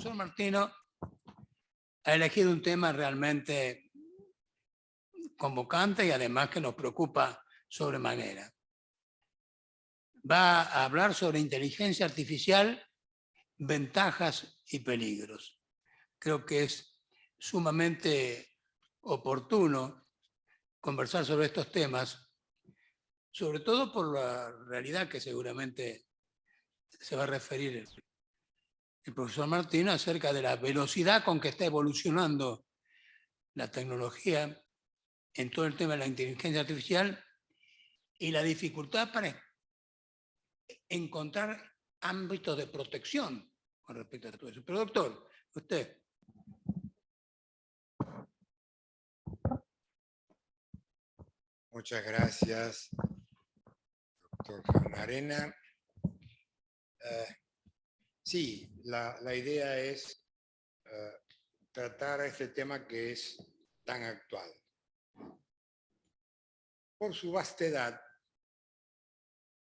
profesor Martino ha elegido un tema realmente convocante y además que nos preocupa sobremanera. Va a hablar sobre inteligencia artificial, ventajas y peligros. Creo que es sumamente oportuno conversar sobre estos temas, sobre todo por la realidad que seguramente se va a referir el profesor Martino acerca de la velocidad con que está evolucionando la tecnología en todo el tema de la inteligencia artificial y la dificultad para encontrar ámbitos de protección con respecto a todo eso. Pero doctor, usted. Muchas gracias, doctor Arena. Sí, la idea es tratar este tema que es tan actual. Por su vastedad,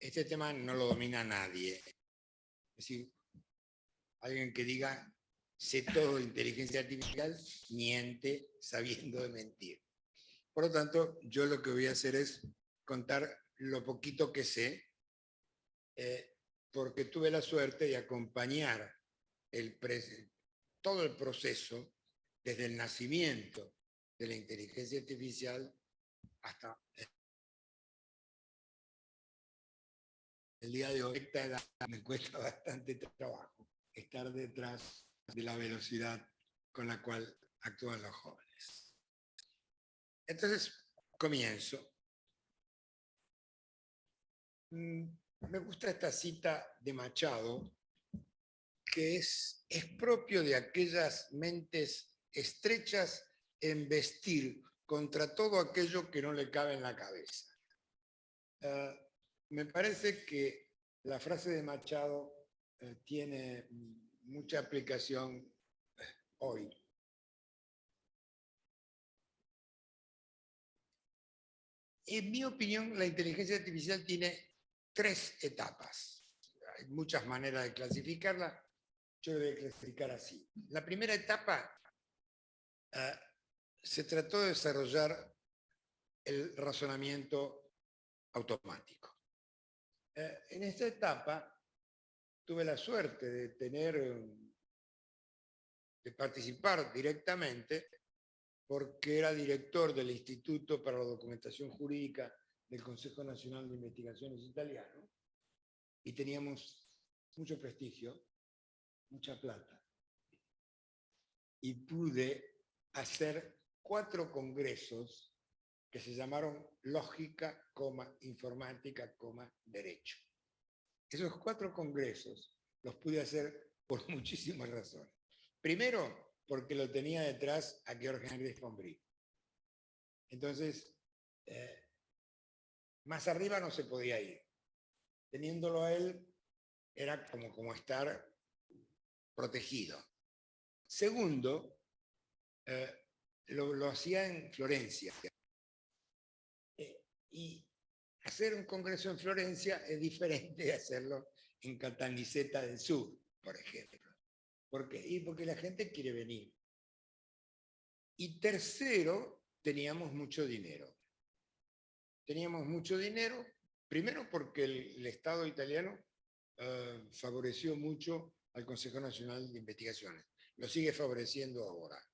este tema no lo domina nadie. Es decir, alguien que diga, sé todo de inteligencia artificial, miente sabiendo de mentir. Por lo tanto, yo lo que voy a hacer es contar lo poquito que sé, porque tuve la suerte de acompañar todo el proceso desde el nacimiento de la inteligencia artificial hasta el día de hoy. Esta edad me cuesta bastante trabajo estar detrás de la velocidad con la cual actúan los jóvenes. Entonces, comienzo. Me gusta esta cita de Machado, que es propio de aquellas mentes estrechas en vestir contra todo aquello que no le cabe en la cabeza. Me parece que la frase de Machado tiene mucha aplicación hoy. En mi opinión, la inteligencia artificial tiene 3 etapas. Hay muchas maneras de clasificarla. Yo lo voy a clasificar así. La primera etapa se trató de desarrollar el razonamiento automático. En esta etapa tuve la suerte de participar directamente porque era director del Instituto para la Documentación Jurídica del Consejo Nacional de Investigaciones italiano y teníamos mucho prestigio, mucha plata. Y pude hacer 4 congresos que se llamaron Lógica, Informática, Derecho. Esos 4 congresos los pude hacer por muchísimas razones. Primero, porque lo tenía detrás a Georg Heinrich von Wright. Entonces, más arriba no se podía ir. Teniéndolo a él, era como estar protegido. Segundo, lo hacía en Florencia. Y hacer un congreso en Florencia es diferente de hacerlo en Caltanissetta del Sur, por ejemplo. ¿Por qué? Y porque la gente quiere venir. Y tercero, teníamos mucho dinero. Teníamos mucho dinero, primero porque el Estado italiano favoreció mucho al Consejo Nacional de Investigaciones. Lo sigue favoreciendo ahora.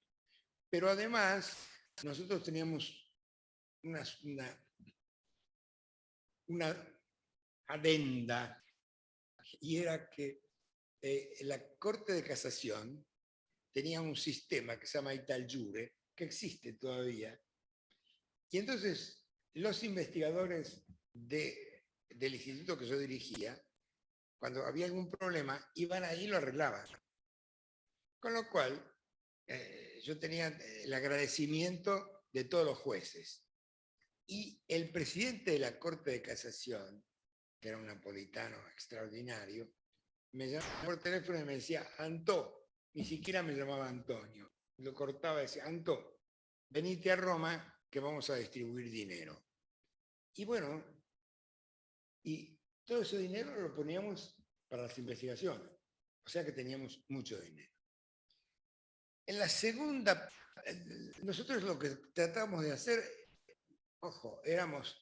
Pero además, nosotros teníamos una adenda, y era que la Corte de Casación tenía un sistema que se llama Italjure, que existe todavía, y entonces los investigadores del instituto que yo dirigía, cuando había algún problema, iban ahí y lo arreglaban. Con lo cual, yo tenía el agradecimiento de todos los jueces. Y el presidente de la Corte de Casación, que era un napolitano extraordinario, me llamaba por teléfono y me decía, Antò, ni siquiera me llamaba Antonio, lo cortaba y decía, Antò, venite a Roma que vamos a distribuir dinero. Y bueno, y todo ese dinero lo poníamos para las investigaciones, o sea que teníamos mucho dinero. En la segunda, nosotros lo que tratamos de hacer, ojo, éramos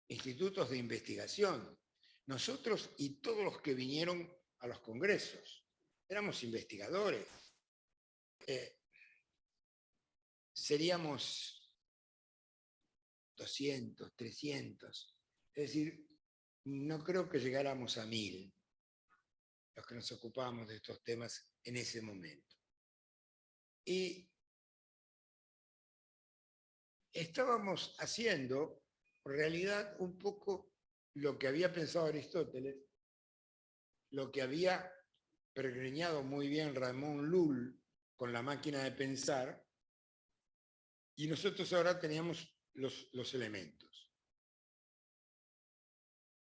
institutos de investigación. Nosotros y todos los que vinieron a los congresos, éramos investigadores. Seríamos 200, 300. Es decir, no creo que llegáramos a 1000 los que nos ocupábamos de estos temas en ese momento. Y estábamos haciendo, en realidad, un poco lo que había pensado Aristóteles, lo que había pergreñado muy bien Ramón Lull con la máquina de pensar, y nosotros ahora teníamos los elementos.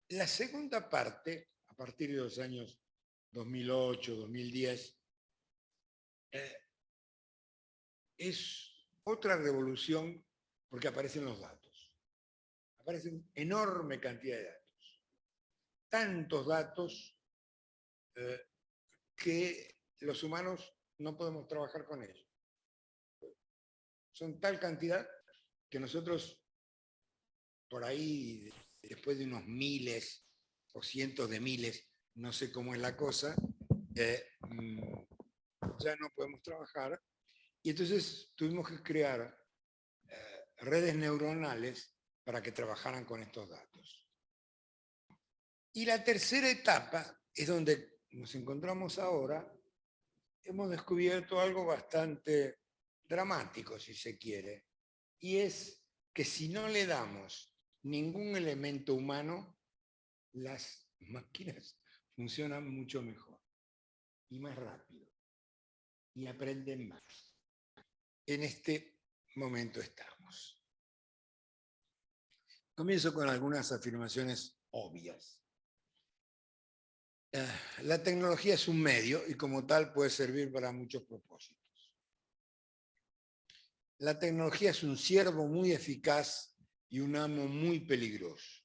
La segunda parte, a partir de los años 2008, 2010, es otra revolución porque aparecen los datos. Aparecen enorme cantidad de datos. Tantos datos que los humanos no podemos trabajar con ellos. Son tal cantidad que nosotros, por ahí, después de unos miles o cientos de miles, no sé cómo es la cosa, ya no podemos trabajar. Y entonces tuvimos que crear redes neuronales para que trabajaran con estos datos. Y la tercera etapa es donde nos encontramos ahora. Hemos descubierto algo bastante dramático, si se quiere, y es que si no le damos ningún elemento humano, las máquinas funcionan mucho mejor y más rápido y aprenden más. En este momento estamos. Comienzo con algunas afirmaciones obvias. La tecnología es un medio y como tal puede servir para muchos propósitos. La tecnología es un siervo muy eficaz y un amo muy peligroso.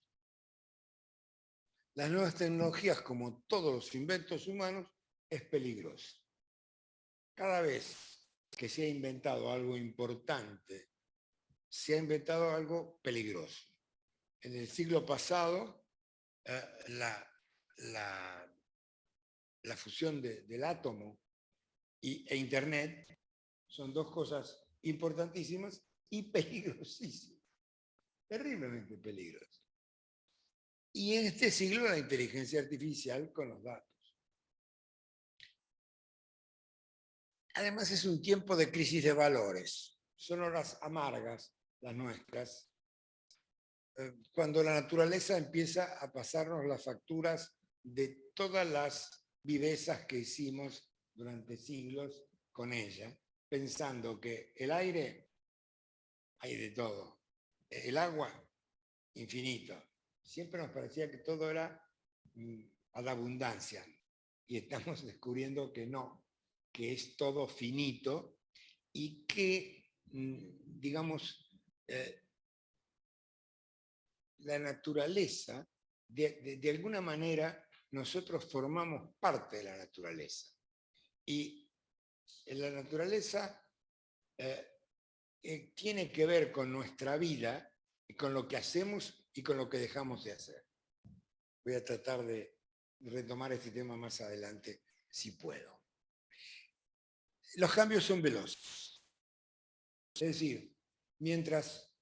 Las nuevas tecnologías, como todos los inventos humanos, es peligroso. Cada vez que se ha inventado algo importante, se ha inventado algo peligroso. En el siglo pasado, la fusión del átomo e Internet son dos cosas importantísimas y peligrosísimas, terriblemente peligrosas. Y en este siglo la inteligencia artificial con los datos. Además es un tiempo de crisis de valores. Son horas amargas las nuestras, cuando la naturaleza empieza a pasarnos las facturas de todas las vivezas que hicimos durante siglos con ella, pensando que el aire, hay de todo, el agua, infinito. Siempre nos parecía que todo era a la abundancia, y estamos descubriendo que no, que es todo finito y que, digamos, la naturaleza, de alguna manera, nosotros formamos parte de la naturaleza. Y la naturaleza tiene que ver con nuestra vida, y con lo que hacemos y con lo que dejamos de hacer. Voy a tratar de retomar este tema más adelante, si puedo. Los cambios son veloces. Es decir, mientras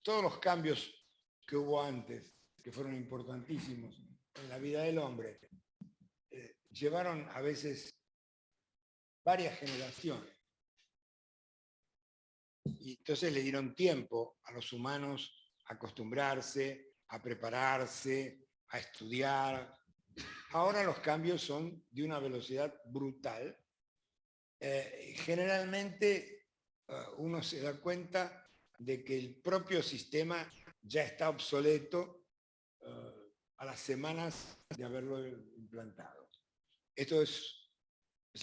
todos los cambios que hubo antes, que fueron importantísimos en la vida del hombre, llevaron a veces varias generaciones. Y entonces le dieron tiempo a los humanos a acostumbrarse, a prepararse, a estudiar. Ahora los cambios son de una velocidad brutal. Generalmente uno se da cuenta de que el propio sistema ya está obsoleto a las semanas de haberlo implantado. Esto es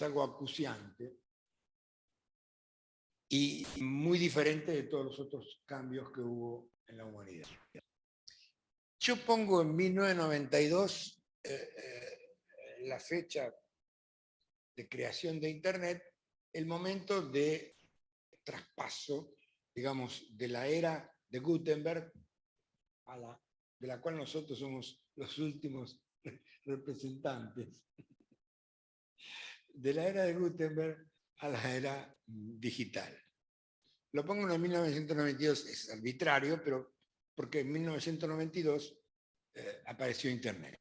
algo acuciante y muy diferente de todos los otros cambios que hubo en la humanidad. Yo pongo en 1992 la fecha de creación de Internet el momento de traspaso, digamos, de la era de Gutenberg de la cual nosotros somos los últimos representantes, de la era de Gutenberg a la era digital. Lo pongo en 1992, es arbitrario, pero porque en 1992 apareció Internet.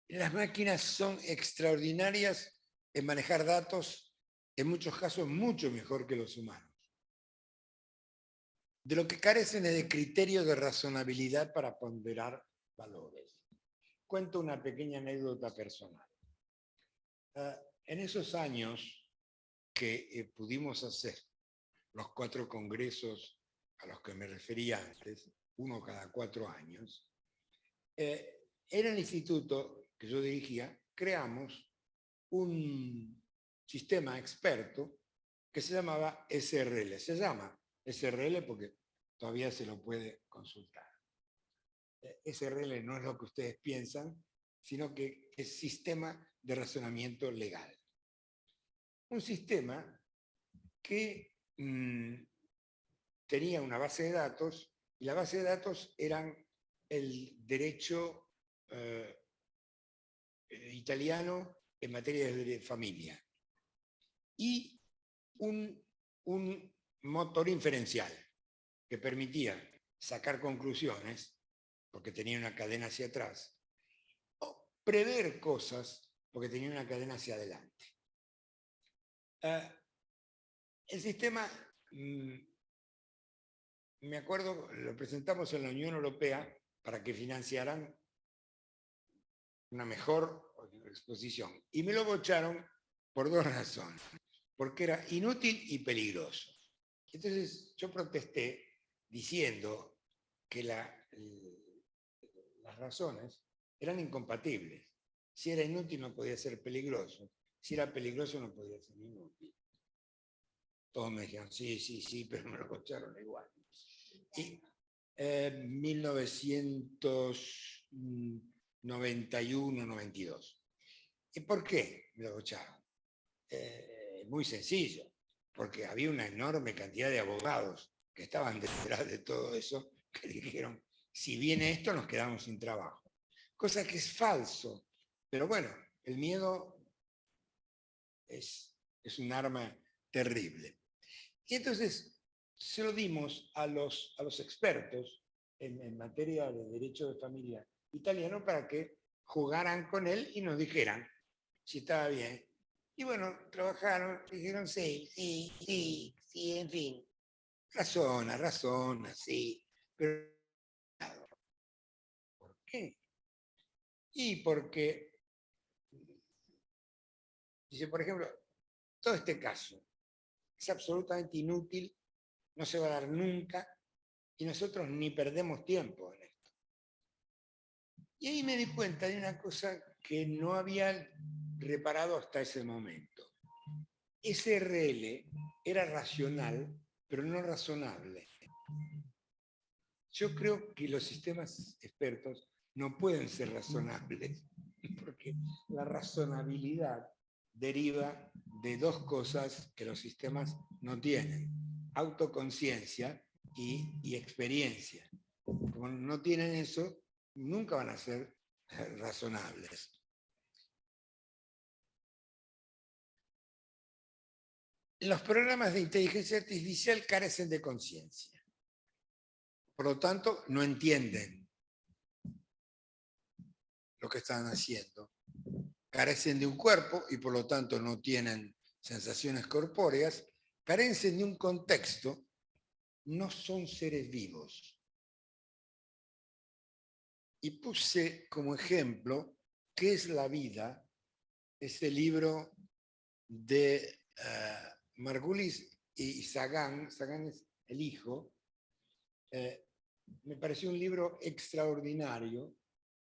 Las máquinas son extraordinarias en manejar datos, en muchos casos mucho mejor que los humanos. De lo que carecen es de criterio de razonabilidad para ponderar valores. Cuento una pequeña anécdota personal. En esos años que pudimos hacer los 4 congresos a los que me refería antes, uno cada 4 años, en el instituto que yo dirigía, creamos un sistema experto que se llamaba SRL. Se llama SRL porque todavía se lo puede consultar. SRL no es lo que ustedes piensan, sino que es Sistema de Razonamiento Legal. Un sistema que tenía una base de datos, y la base de datos eran el derecho italiano en materia de familia y un motor inferencial que permitía sacar conclusiones, porque tenía una cadena hacia atrás, o prever cosas, porque tenía una cadena hacia adelante. El sistema, me acuerdo, lo presentamos en la Unión Europea para que financiaran una mejor exposición. Y me lo bocharon por 2 razones. Porque era inútil y peligroso. Entonces yo protesté diciendo que las razones eran incompatibles. Si era inútil no podía ser peligroso. Si era peligroso no podía ser inútil. Todos me dijeron, sí, pero me lo bocharon igual. Y 1991-92. ¿Y por qué me lo bocharon? Muy sencillo, porque había una enorme cantidad de abogados que estaban detrás de todo eso, que dijeron, si viene esto nos quedamos sin trabajo. Cosa que es falso, pero bueno, el miedo es un arma terrible. Y entonces se lo dimos a los expertos en materia de derecho de familia italiano para que jugaran con él y nos dijeran si estaba bien. Y bueno, trabajaron, dijeron sí, en fin. Razona, sí. Pero, ¿por qué? Y porque, dice, por ejemplo, todo este caso es absolutamente inútil, no se va a dar nunca, y nosotros ni perdemos tiempo en esto. Y ahí me di cuenta de una cosa que no había reparado hasta ese momento. SRL era racional, pero no razonable. Yo creo que los sistemas expertos no pueden ser razonables, porque la razonabilidad deriva de 2 cosas que los sistemas no tienen: autoconciencia y experiencia. Como no tienen eso, nunca van a ser razonables. Los programas de inteligencia artificial carecen de conciencia. Por lo tanto, no entienden lo que están haciendo. Carecen de un cuerpo y por lo tanto no tienen sensaciones corpóreas. Carecen de un contexto. No son seres vivos. Y puse como ejemplo ¿Qué es la vida? Ese libro de Margulis y Sagan es el hijo. Me pareció un libro extraordinario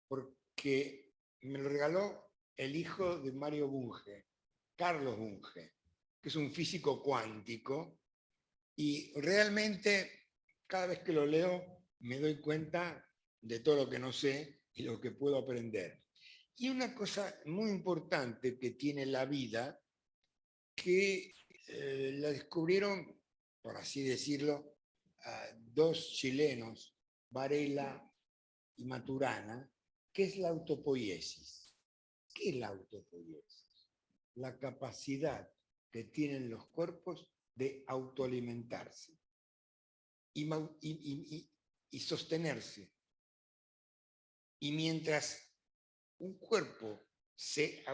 porque me lo regaló el hijo de Mario Bunge, Carlos Bunge, que es un físico cuántico, y realmente cada vez que lo leo me doy cuenta de todo lo que no sé y lo que puedo aprender. Y una cosa muy importante que tiene la vida, que la descubrieron, por así decirlo, a dos chilenos, Varela y Maturana, que es la autopoiesis. ¿Qué es la autopoiesis? La capacidad que tienen los cuerpos de autoalimentarse y sostenerse. Y mientras un cuerpo se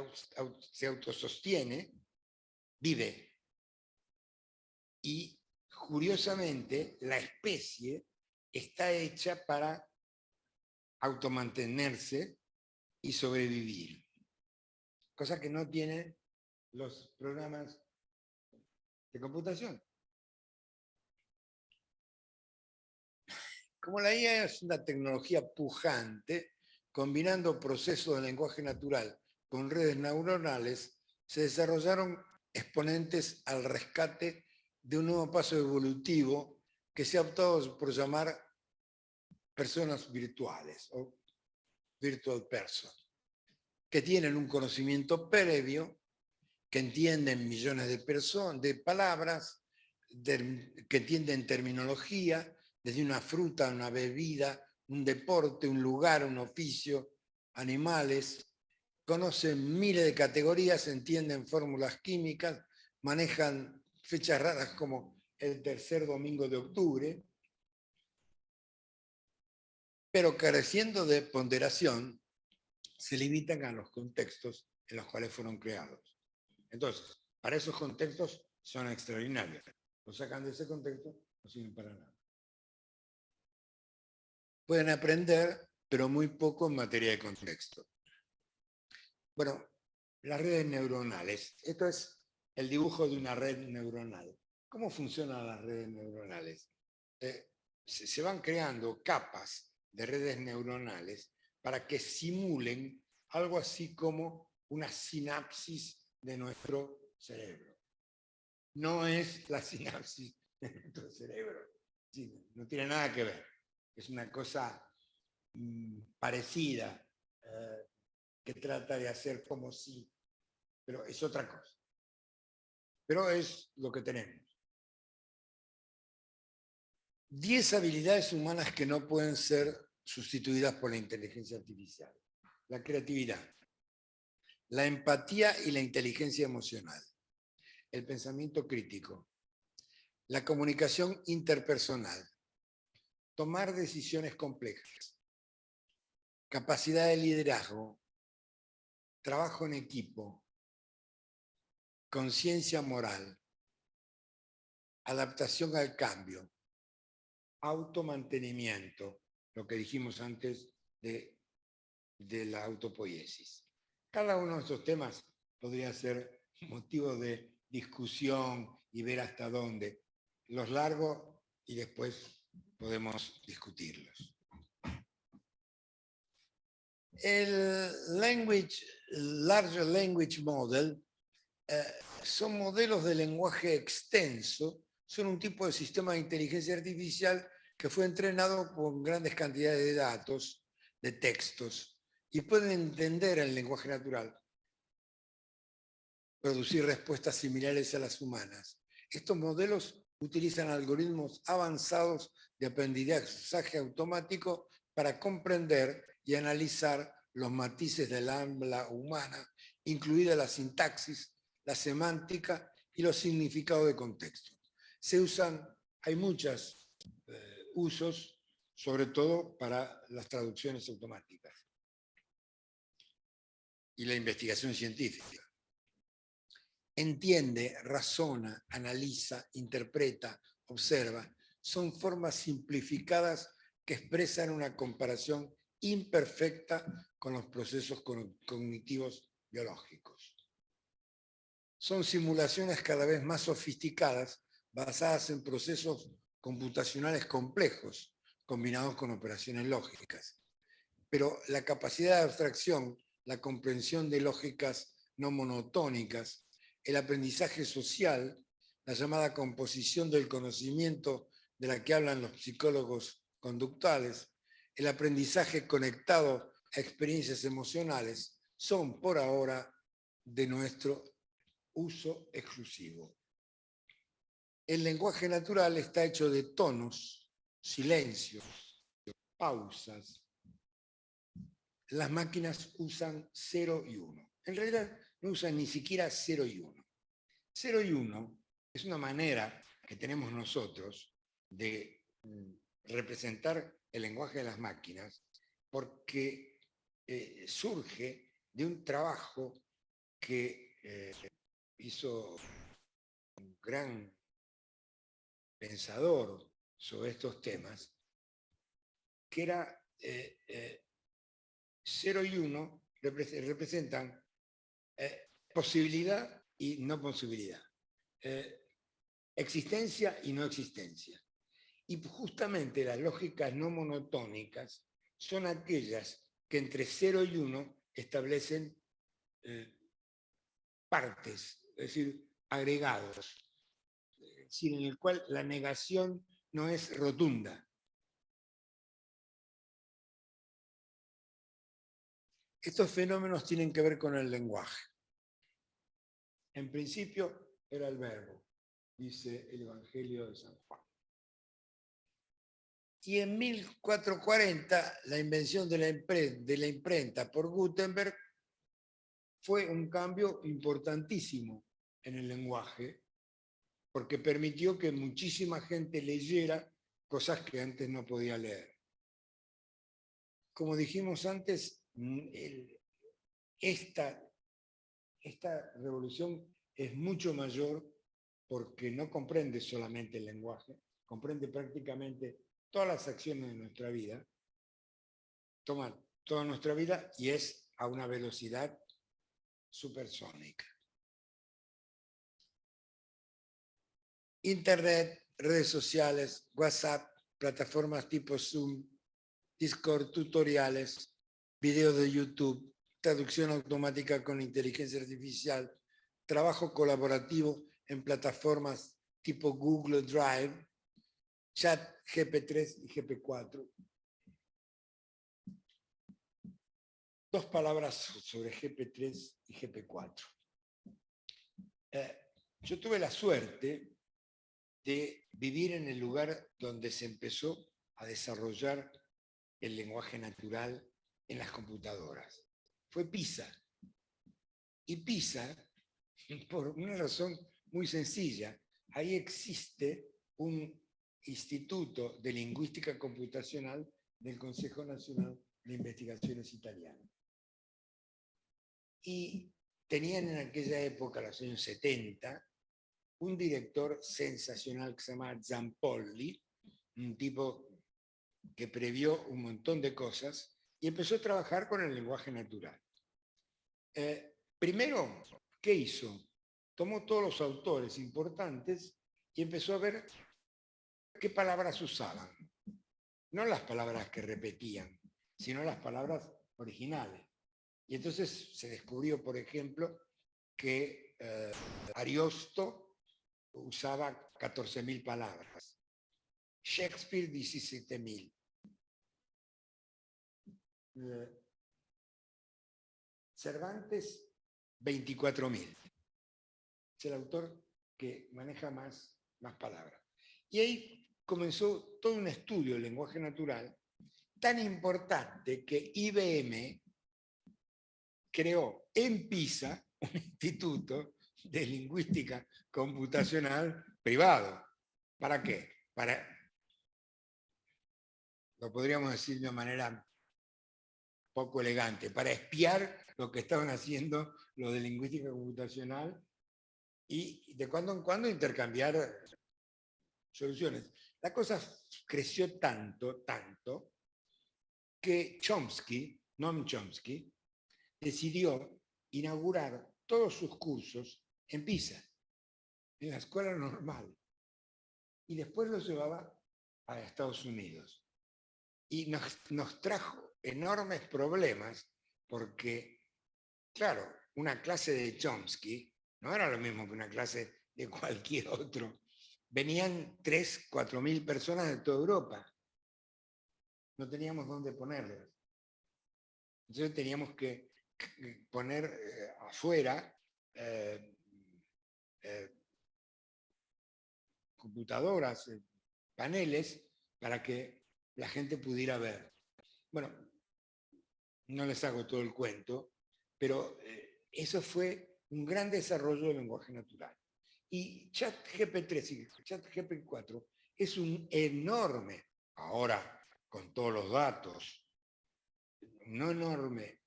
autosostiene, vive. Y curiosamente, la especie está hecha para automantenerse y sobrevivir, cosa que no tienen los programas de computación. Como la IA es una tecnología pujante, combinando procesos de lenguaje natural con redes neuronales, se desarrollaron exponentes al rescate de un nuevo paso evolutivo que se ha optado por llamar personas virtuales o virtual person, que tienen un conocimiento previo, que entienden millones de palabras, que entienden terminología, desde una fruta, una bebida, un deporte, un lugar, un oficio, animales, conocen miles de categorías, entienden fórmulas químicas, manejan fechas raras como el tercer domingo de octubre, pero careciendo de ponderación, se limitan a los contextos en los cuales fueron creados. Entonces, para esos contextos son extraordinarios. Lo sacan de ese contexto, no sirven para nada. Pueden aprender, pero muy poco en materia de contexto. Bueno, las redes neuronales. Esto es el dibujo de una red neuronal. ¿Cómo funcionan las redes neuronales? Se van creando capas de redes neuronales para que simulen algo así como una sinapsis de nuestro cerebro. No es la sinapsis de nuestro cerebro. Sí, no tiene nada que ver. Es una cosa parecida que trata de hacer como si, pero es otra cosa. Pero es lo que tenemos. 10 habilidades humanas que no pueden ser sustituidas por la inteligencia artificial. La creatividad, la empatía y la inteligencia emocional, el pensamiento crítico, la comunicación interpersonal, tomar decisiones complejas, capacidad de liderazgo, trabajo en equipo, conciencia moral, adaptación al cambio, automantenimiento, lo que dijimos antes de la autopoiesis. Cada uno de estos temas podría ser motivo de discusión y ver hasta dónde. Los largo y después podemos discutirlos. El Large Language Model son modelos de lenguaje extenso, son un tipo de sistema de inteligencia artificial que fue entrenado con grandes cantidades de datos, de textos, y pueden entender el lenguaje natural, producir respuestas similares a las humanas. Estos modelos utilizan algoritmos avanzados de aprendizaje automático para comprender y analizar los matices del habla humana, incluida la sintaxis, la semántica y los significados de contexto. Se usan, hay muchos usos, sobre todo para las traducciones automáticas y la investigación científica. Entiende, razona, analiza, interpreta, observa. Son formas simplificadas que expresan una comparación imperfecta con los procesos cognitivos biológicos. Son simulaciones cada vez más sofisticadas, basadas en procesos computacionales complejos, combinados con operaciones lógicas. Pero la capacidad de abstracción, la comprensión de lógicas no monotónicas, el aprendizaje social, la llamada composición del conocimiento de la que hablan los psicólogos conductuales, el aprendizaje conectado a experiencias emocionales, son por ahora de nuestro uso exclusivo. El lenguaje natural está hecho de tonos, silencios, pausas. Las máquinas usan 0 y 1. En realidad no usan ni siquiera 0 y 1. 0 y 1 es una manera que tenemos nosotros de representar el lenguaje de las máquinas porque surge de un trabajo que hizo un gran pensador sobre estos temas, que era 0 y 1 representan posibilidad y no posibilidad, existencia y no existencia. Y justamente las lógicas no monotónicas son aquellas que entre 0 y 1 establecen partes, es decir, agregados, es decir, en el cual la negación no es rotunda. Estos fenómenos tienen que ver con el lenguaje. En principio era el verbo, dice el Evangelio de San Juan. Y en 1440, la invención de la imprenta por Gutenberg fue un cambio importantísimo en el lenguaje, porque permitió que muchísima gente leyera cosas que antes no podía leer. Como dijimos antes, esta revolución es mucho mayor porque no comprende solamente el lenguaje, comprende prácticamente todas las acciones de nuestra vida, toma toda nuestra vida y es a una velocidad supersónica. Internet, redes sociales, WhatsApp, plataformas tipo Zoom, Discord, tutoriales, videos de YouTube, traducción automática con inteligencia artificial, trabajo colaborativo en plataformas tipo Google Drive, Chat GP3 y GP4. Dos palabras sobre GP3 y GP4. Yo tuve la suerte de vivir en el lugar donde se empezó a desarrollar el lenguaje natural en las computadoras. Fue Pisa. Y Pisa, por una razón muy sencilla, ahí existe un instituto de lingüística computacional del Consejo Nacional de Investigaciones Italiano. Y tenían en aquella época, los años 70, un director sensacional que se llama Zampolli, un tipo que previó un montón de cosas y empezó a trabajar con el lenguaje natural. Primero, ¿qué hizo? Tomó todos los autores importantes y empezó a ver qué palabras usaban. No las palabras que repetían, sino las palabras originales. Y entonces se descubrió, por ejemplo, que Ariosto usaba 14.000 palabras, Shakespeare 17.000. Cervantes 24.000. Es el autor que maneja más palabras. Y ahí comenzó todo un estudio del lenguaje natural tan importante que IBM creó en Pisa un instituto de lingüística computacional privado. ¿Para qué? Lo podríamos decir de una manera poco elegante, para espiar lo que estaban haciendo los de lingüística computacional y de cuando en cuando intercambiar soluciones. La cosa creció tanto, que Noam Chomsky, decidió inaugurar todos sus cursos en Pisa, en la escuela normal, y después los llevaba a Estados Unidos. Y nos trajo enormes problemas porque, claro, una clase de Chomsky no era lo mismo que una clase de cualquier otro. Venían 3.000, 4.000 personas de toda Europa. No teníamos dónde ponerlas. Entonces teníamos que poner afuera computadoras, paneles, para que la gente pudiera ver. Bueno, no les hago todo el cuento, pero eso fue un gran desarrollo del lenguaje natural. Y ChatGPT3 y ChatGPT4 es un enorme, ahora con todos los datos, un enorme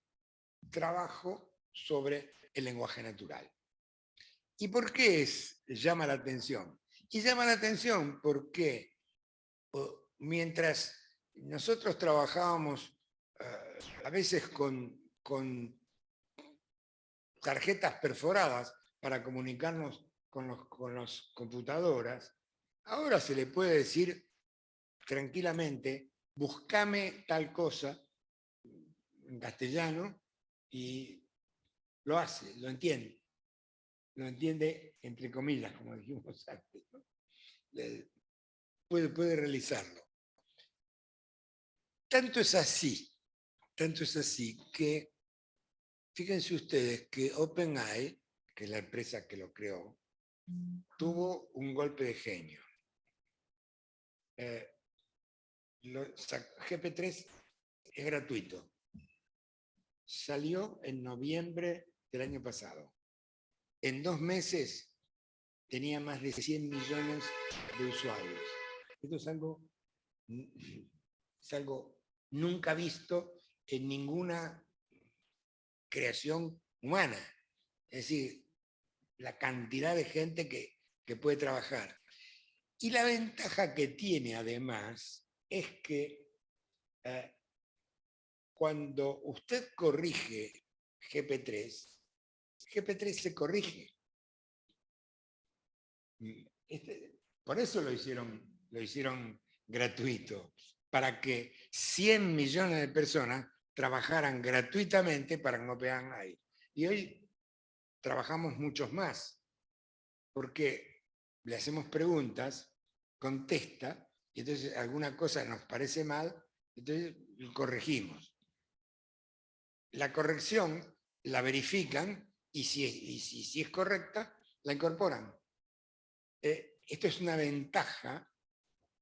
trabajo sobre el lenguaje natural. ¿Y por qué llama la atención? Y llama la atención porque mientras nosotros trabajábamos a veces con tarjetas perforadas para comunicarnos con las computadoras, ahora se le puede decir tranquilamente, búscame tal cosa en castellano y lo hace, lo entiende. Lo entiende entre comillas, como dijimos antes, ¿no? Puede realizarlo. Tanto es así que, fíjense ustedes que OpenAI, que es la empresa que lo creó, tuvo un golpe de genio. GP3 es gratuito. Salió en noviembre del año pasado. En 2 meses tenía más de 100 millones de usuarios. Esto es algo nunca visto en ninguna creación humana. Es decir, la cantidad de gente que puede trabajar. Y la ventaja que tiene además es que cuando usted corrige GP3, GP3 se corrige. Por eso lo hicieron gratuito, para que 100 millones de personas trabajaran gratuitamente para OpenAI. Y hoy trabajamos muchos más, porque le hacemos preguntas, contesta, y entonces alguna cosa nos parece mal, entonces lo corregimos. La corrección la verifican y si es correcta, la incorporan. Esto es una ventaja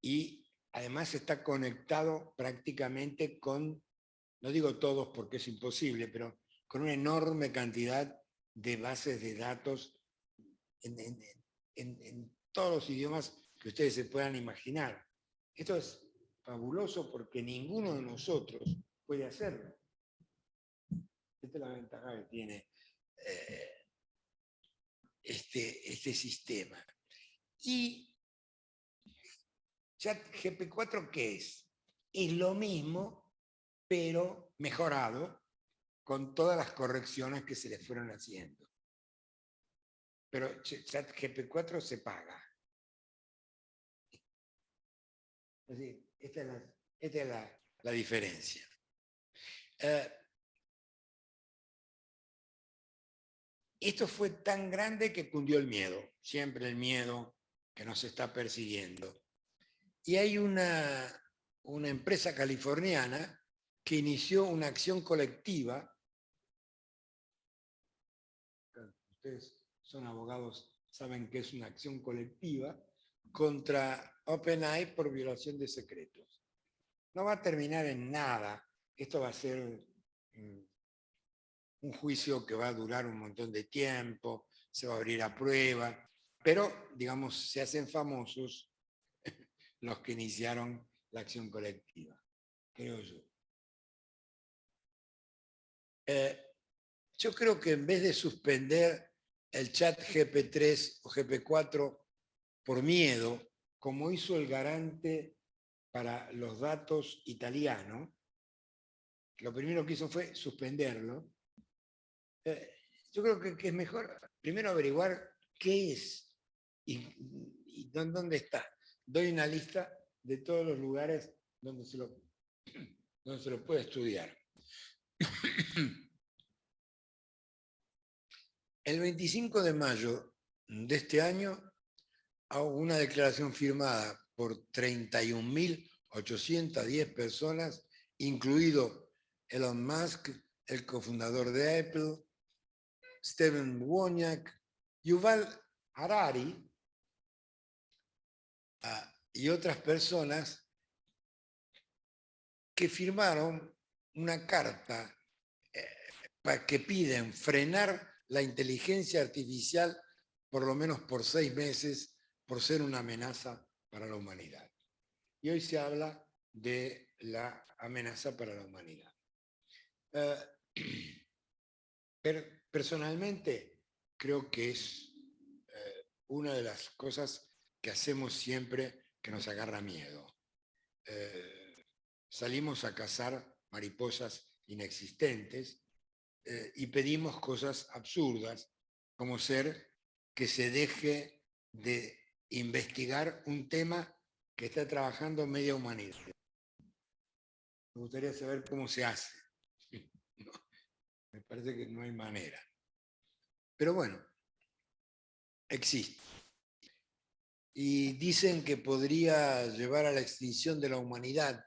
y además está conectado prácticamente con, no digo todos porque es imposible, pero con una enorme cantidad de bases de datos en todos los idiomas que ustedes se puedan imaginar. Esto es fabuloso porque ninguno de nosotros puede hacerlo. Esta es la ventaja que tiene este sistema. Y ChatGPT4, ¿qué es? Es lo mismo, pero mejorado con todas las correcciones que se le fueron haciendo. Pero ChatGPT4 se paga. Es decir, esta es la diferencia. Esto fue tan grande que cundió el miedo, siempre el miedo que nos está persiguiendo. Y hay una empresa californiana que inició una acción colectiva. Ustedes son abogados, saben que es una acción colectiva contra OpenAI por violación de secretos. No va a terminar en nada. Esto va a ser un juicio que va a durar un montón de tiempo, se va a abrir a prueba, pero, digamos, se hacen famosos los que iniciaron la acción colectiva, creo yo. Yo creo que en vez de suspender el chat GP3 o GP4 por miedo, como hizo el garante para los datos italiano, lo primero que hizo fue suspenderlo. Yo creo que es mejor primero averiguar qué es y dónde está. Doy una lista de todos los lugares donde se lo puede estudiar. El 25 de mayo de este año hago una declaración firmada por 31.810 personas, incluido Elon Musk, el cofundador de Apple, Steven Wozniak, Yuval Harari y otras personas que firmaron una carta que piden frenar la inteligencia artificial por lo menos por 6 meses por ser una amenaza para la humanidad. Y hoy se habla de la amenaza para la humanidad. Personalmente creo que es una de las cosas que hacemos siempre que nos agarra miedo. Salimos a cazar mariposas inexistentes y pedimos cosas absurdas, como ser que se deje de investigar un tema que está trabajando media humanidad. Me gustaría saber cómo se hace. No, me parece que no hay manera. Pero bueno, existe. Y dicen que podría llevar a la extinción de la humanidad.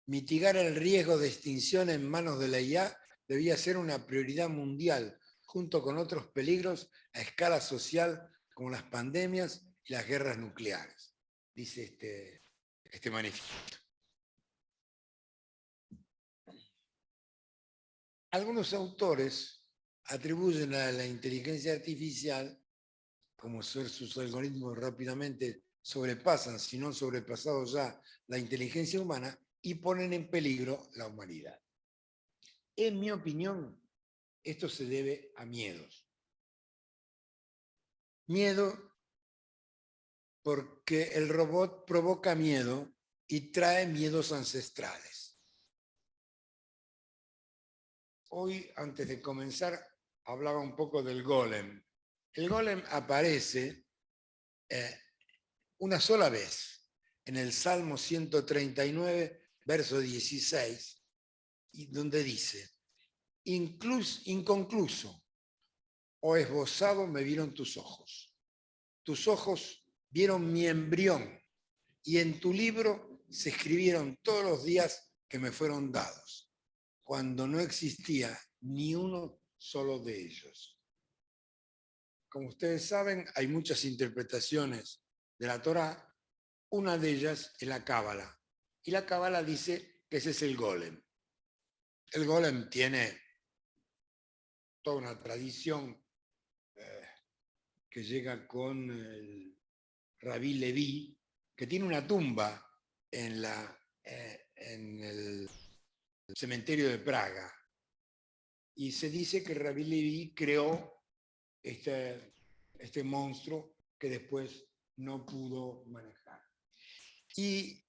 Mitigar el riesgo de extinción en manos de la IA debía ser una prioridad mundial, junto con otros peligros a escala social como las pandemias y las guerras nucleares, dice este manifiesto. Algunos autores atribuyen a la inteligencia artificial, como sus algoritmos rápidamente sobrepasan, si no han sobrepasado ya la inteligencia humana, y ponen en peligro la humanidad. En mi opinión, esto se debe a miedos. Miedo porque el robot provoca miedo y trae miedos ancestrales. Hoy, antes de comenzar, hablaba un poco del golem. El golem aparece una sola vez en el Salmo 139, verso 16, donde dice: inconcluso o esbozado me vieron tus ojos. Tus ojos vieron mi embrión y en tu libro se escribieron todos los días que me fueron dados, cuando no existía ni uno solo de ellos. Como ustedes saben, hay muchas interpretaciones de la Torá. Una de ellas es la Cábala. Y la Cábala dice que ese es el golem. El golem tiene toda una tradición que llega con el Rabí Leví, que tiene una tumba en el cementerio de Praga. Y se dice que Rabí Leví creó este monstruo que después no pudo manejar. Y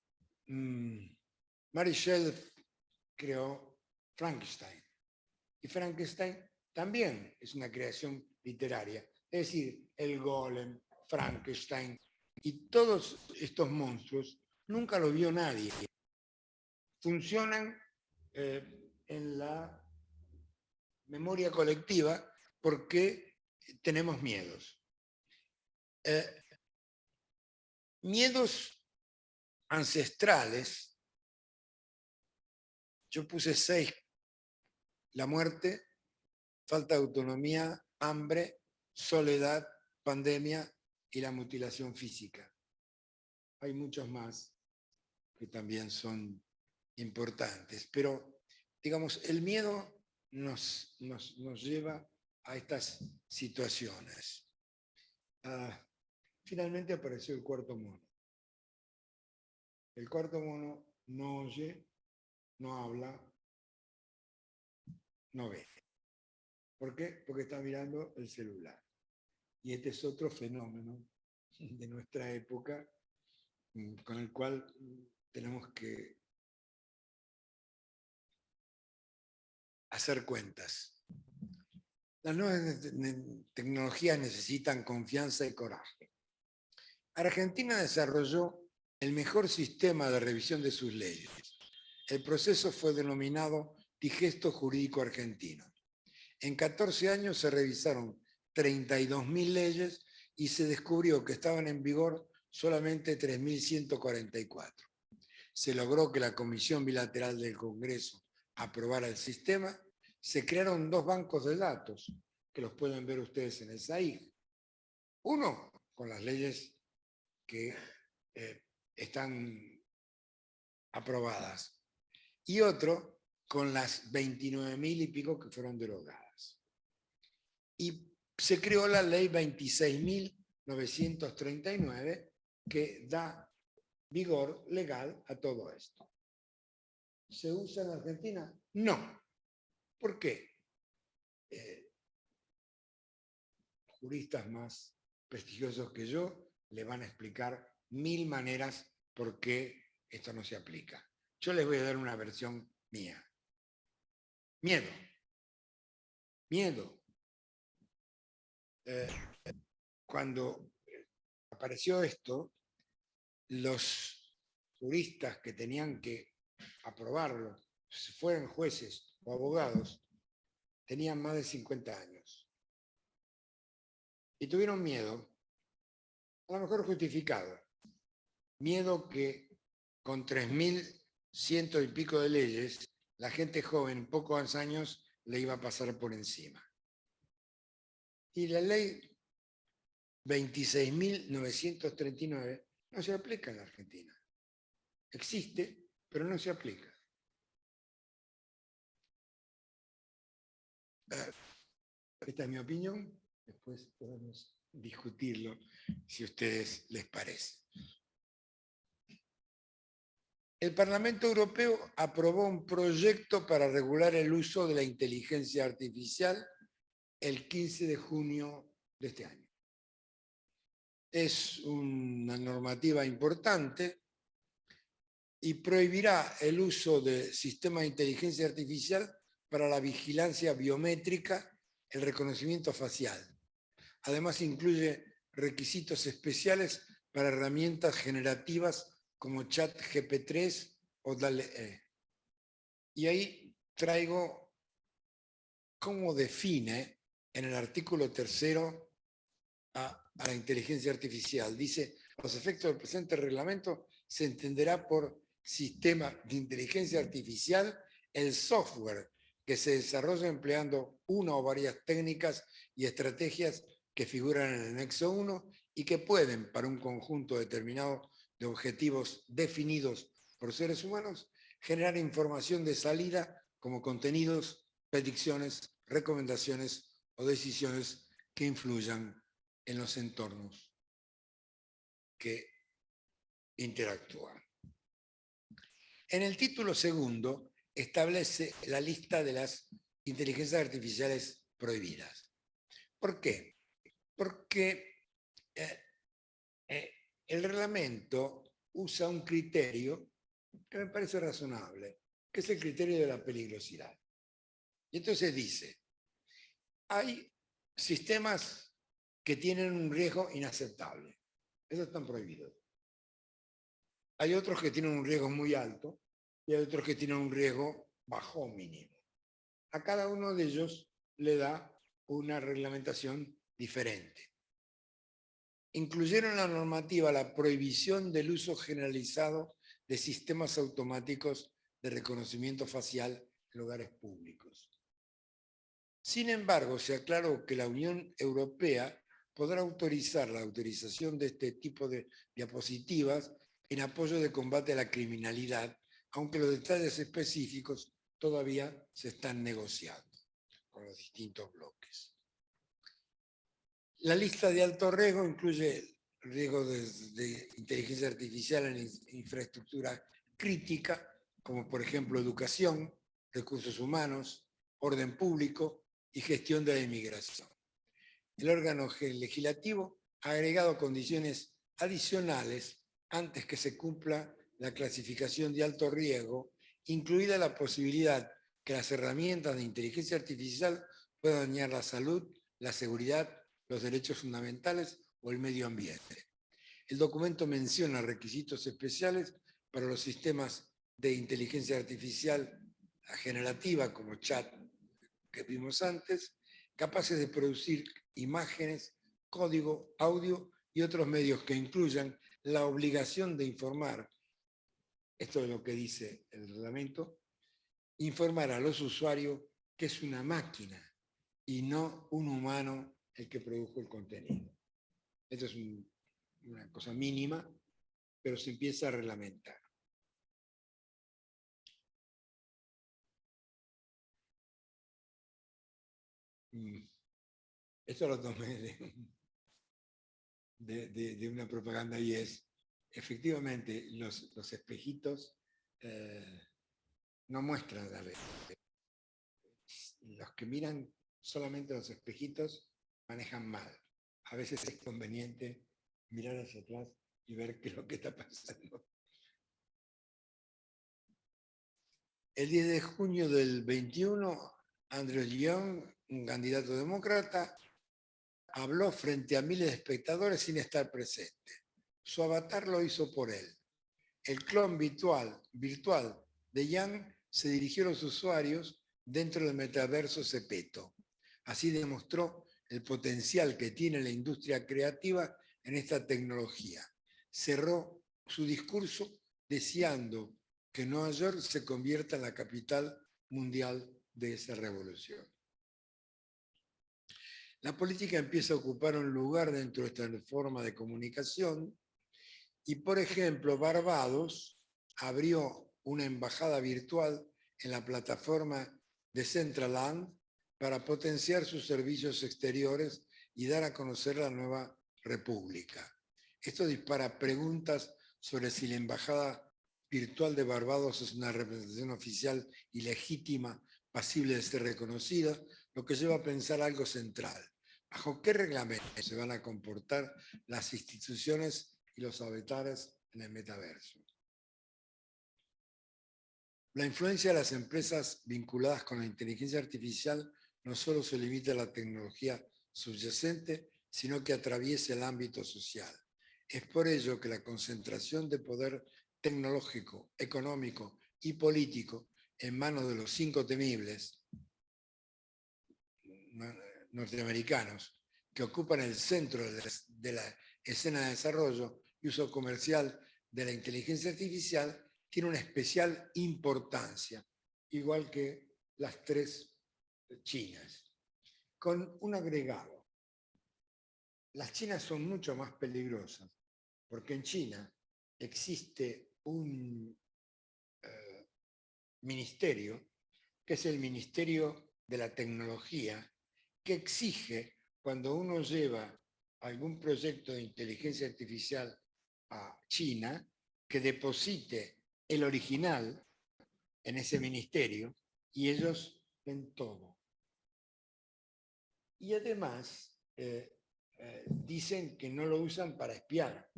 Mary Shelley creó Frankenstein. Y Frankenstein también es una creación literaria. Es decir, el golem, Frankenstein y todos estos monstruos nunca los vio nadie. Funcionan en la memoria colectiva porque tenemos miedos. Miedos ancestrales, yo puse 6: la muerte, falta de autonomía, hambre, soledad, pandemia y la mutilación física. Hay muchos más que también son importantes, pero digamos, el miedo nos lleva a estas situaciones. Finalmente apareció el cuarto mono. El cuarto mono no oye, no habla, no ve. ¿Por qué? Porque está mirando el celular. Y este es otro fenómeno de nuestra época con el cual tenemos que hacer cuentas. Las nuevas tecnologías necesitan confianza y coraje. Argentina desarrolló el mejor sistema de revisión de sus leyes. El proceso fue denominado Digesto Jurídico Argentino. En 14 años se revisaron 32.000 leyes y se descubrió que estaban en vigor solamente 3.144. Se logró que la Comisión Bilateral del Congreso aprobara el sistema, se crearon 2 bancos de datos, que los pueden ver ustedes en el SAIG. Uno con las leyes que están aprobadas y otro con las 29.000 y pico que fueron derogadas. Y se creó la ley 26.939 que da vigor legal a todo esto. ¿Se usa en Argentina? No. ¿Por qué? Juristas más prestigiosos que yo le van a explicar 1000 maneras por qué esto no se aplica. Yo les voy a dar una versión mía. Miedo. Miedo. Cuando apareció esto, los juristas que tenían que aprobarlo, si fueran jueces o abogados, tenían más de 50 años. Y tuvieron miedo, a lo mejor justificado. Miedo que con 3.100 y pico de leyes, la gente joven en pocos años le iba a pasar por encima. Y la ley 26.939 no se aplica en la Argentina. Existe, pero no se aplica. Esta es mi opinión. Después podemos discutirlo si a ustedes les parece. El Parlamento Europeo aprobó un proyecto para regular el uso de la inteligencia artificial el 15 de junio de este año. Es una normativa importante y prohibirá el uso de sistemas de inteligencia artificial para la vigilancia biométrica, el reconocimiento facial. Además, incluye requisitos especiales para herramientas generativas como ChatGPT o DALL-E. Y ahí traigo cómo define en el artículo 3 a la inteligencia artificial. Dice, los efectos del presente reglamento se entenderá por sistema de inteligencia artificial el software que se desarrolla empleando una o varias técnicas y estrategias que figuran en el anexo 1 y que pueden, para un conjunto determinado de objetivos definidos por seres humanos, generar información de salida como contenidos, predicciones, recomendaciones o decisiones que influyan en los entornos que interactúan. En el título segundo establece la lista de las inteligencias artificiales prohibidas. ¿Por qué? Porque el reglamento usa un criterio que me parece razonable, que es el criterio de la peligrosidad. Y entonces dice, hay sistemas que tienen un riesgo inaceptable. Esos están prohibidos. Hay otros que tienen un riesgo muy alto y hay otros que tienen un riesgo bajo o mínimo. A cada uno de ellos le da una reglamentación diferente. Incluyeron en la normativa la prohibición del uso generalizado de sistemas automáticos de reconocimiento facial en lugares públicos. Sin embargo, se aclaró que la Unión Europea podrá autorizar la autorización de este tipo de diapositivas en apoyo de combate a la criminalidad, aunque los detalles específicos todavía se están negociando con los distintos bloques. La lista de alto riesgo incluye riesgos de inteligencia artificial en infraestructura crítica, como por ejemplo educación, recursos humanos, orden público y gestión de la inmigración. El órgano legislativo ha agregado condiciones adicionales antes que se cumpla la clasificación de alto riesgo, incluida la posibilidad que las herramientas de inteligencia artificial puedan dañar la salud, la seguridad, los derechos fundamentales o el medio ambiente. El documento menciona requisitos especiales para los sistemas de inteligencia artificial generativa como chat que vimos antes, capaces de producir imágenes, código, audio y otros medios que incluyan la obligación de informar, esto es lo que dice el reglamento, informar a los usuarios que es una máquina y no un humano el que produjo el contenido. Esto es una cosa mínima, pero se empieza a reglamentar. Esto lo tomé de una propaganda y es, efectivamente, los espejitos no muestran la realidad. Los que miran solamente los espejitos manejan mal. A veces es conveniente mirar hacia atrás y ver qué es lo que está pasando. El 10 de junio del 21, Andrew Young, un candidato demócrata, habló frente a miles de espectadores sin estar presente. Su avatar lo hizo por él. El clon virtual de Young se dirigió a los usuarios dentro del metaverso Zepeto. Así demostró el potencial que tiene la industria creativa en esta tecnología. Cerró su discurso deseando que Nueva York se convierta en la capital mundial de esa revolución. La política empieza a ocupar un lugar dentro de esta forma de comunicación y, por ejemplo, Barbados abrió una embajada virtual en la plataforma de Decentraland para potenciar sus servicios exteriores y dar a conocer la nueva república. Esto dispara preguntas sobre si la embajada virtual de Barbados es una representación oficial y legítima, pasible de ser reconocida, lo que lleva a pensar algo central. ¿Bajo qué reglamentos se van a comportar las instituciones y los avatares en el metaverso? La influencia de las empresas vinculadas con la inteligencia artificial no solo se limita a la tecnología subyacente, sino que atraviesa el ámbito social. Es por ello que la concentración de poder tecnológico, económico y político en manos de los 5 temibles norteamericanos, que ocupan el centro de la escena de desarrollo y uso comercial de la inteligencia artificial, tiene una especial importancia, igual que las 3 Chinas. Con un agregado, las chinas son mucho más peligrosas, porque en China existe un ministerio, que es el Ministerio de la Tecnología, que exige, cuando uno lleva algún proyecto de inteligencia artificial a China, que deposite el original en ese ministerio y ellos ven todo. Y además dicen que no lo usan para espiar,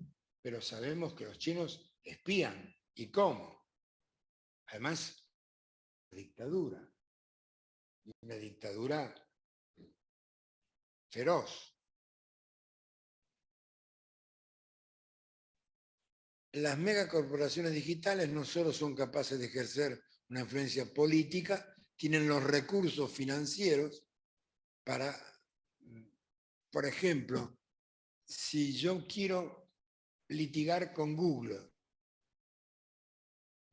pero sabemos que los chinos espían. ¿Y cómo? Además, dictadura. Una dictadura feroz. Las megacorporaciones digitales no solo son capaces de ejercer una influencia política, tienen los recursos financieros para, por ejemplo, si yo quiero litigar con Google,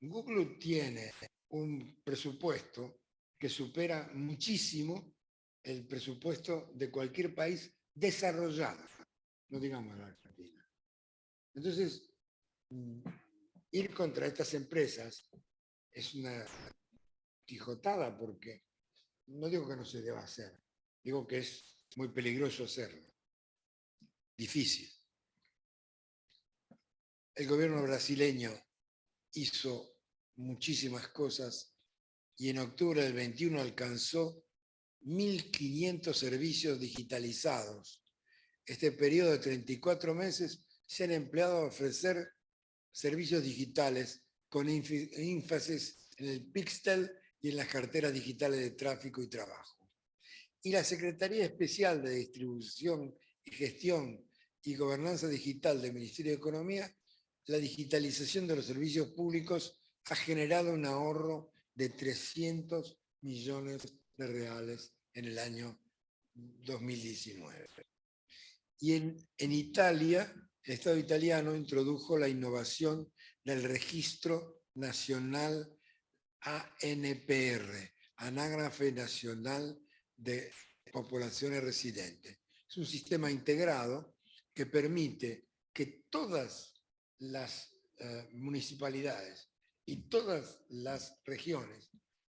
Google tiene un presupuesto que supera muchísimo el presupuesto de cualquier país desarrollado, no digamos la Argentina. Entonces, ir contra estas empresas es una quijotada, porque no digo que no se deba hacer, digo que es muy peligroso hacerlo, difícil. El gobierno brasileño hizo muchísimas cosas y en octubre del 21 alcanzó 1.500 servicios digitalizados. Este periodo de 34 meses se han empleado a ofrecer servicios digitales con énfasis en el Pixel y en las carteras digitales de tráfico y trabajo. Y la Secretaría Especial de Distribución y Gestión y Gobernanza Digital del Ministerio de Economía, la digitalización de los servicios públicos ha generado un ahorro de 300 millones de reales en el año 2019. Y en Italia, el Estado italiano introdujo la innovación del Registro Nacional ANPR, Anágrafe Nacional de Poblaciones Residentes. Es un sistema integrado que permite que todas las municipalidades y todas las regiones,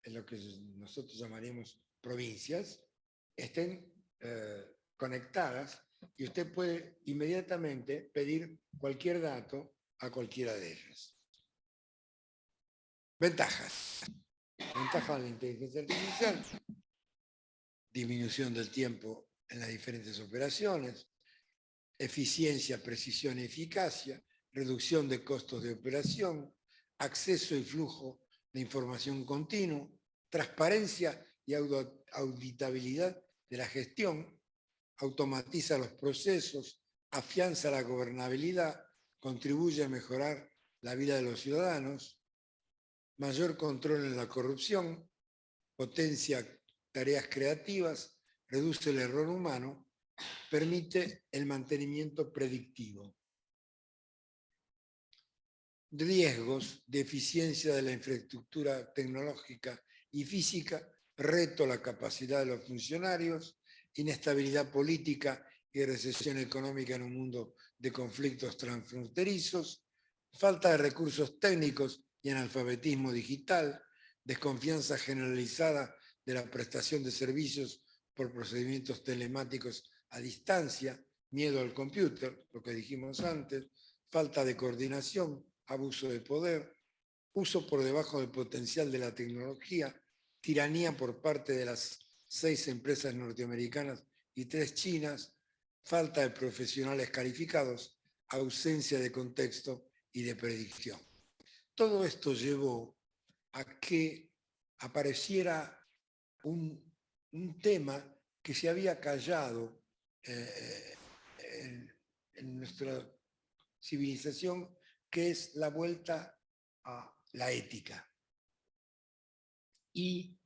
en lo que nosotros llamaríamos provincias, estén conectadas y usted puede inmediatamente pedir cualquier dato a cualquiera de ellas. Ventajas. Ventaja de la inteligencia artificial: disminución del tiempo en las diferentes operaciones, eficiencia, precisión y eficacia, reducción de costos de operación, acceso y flujo de información continuo, transparencia y auditabilidad de la gestión, automatiza los procesos, afianza la gobernabilidad, contribuye a mejorar la vida de los ciudadanos, mayor control en la corrupción, potencia tareas creativas, reduce el error humano, permite el mantenimiento predictivo. Riesgos: deficiencia de la infraestructura tecnológica y física, reto a la capacidad de los funcionarios, inestabilidad política y recesión económica en un mundo de conflictos transfronterizos, falta de recursos técnicos y analfabetismo digital, desconfianza generalizada de la prestación de servicios por procedimientos telemáticos a distancia, miedo al computer, lo que dijimos antes, falta de coordinación, abuso de poder, uso por debajo del potencial de la tecnología, tiranía por parte de las 6 empresas norteamericanas y 3 chinas, falta de profesionales calificados, ausencia de contexto y de predicción. Todo esto llevó a que apareciera un tema que se había callado en nuestra civilización, que es la vuelta a la ética. Y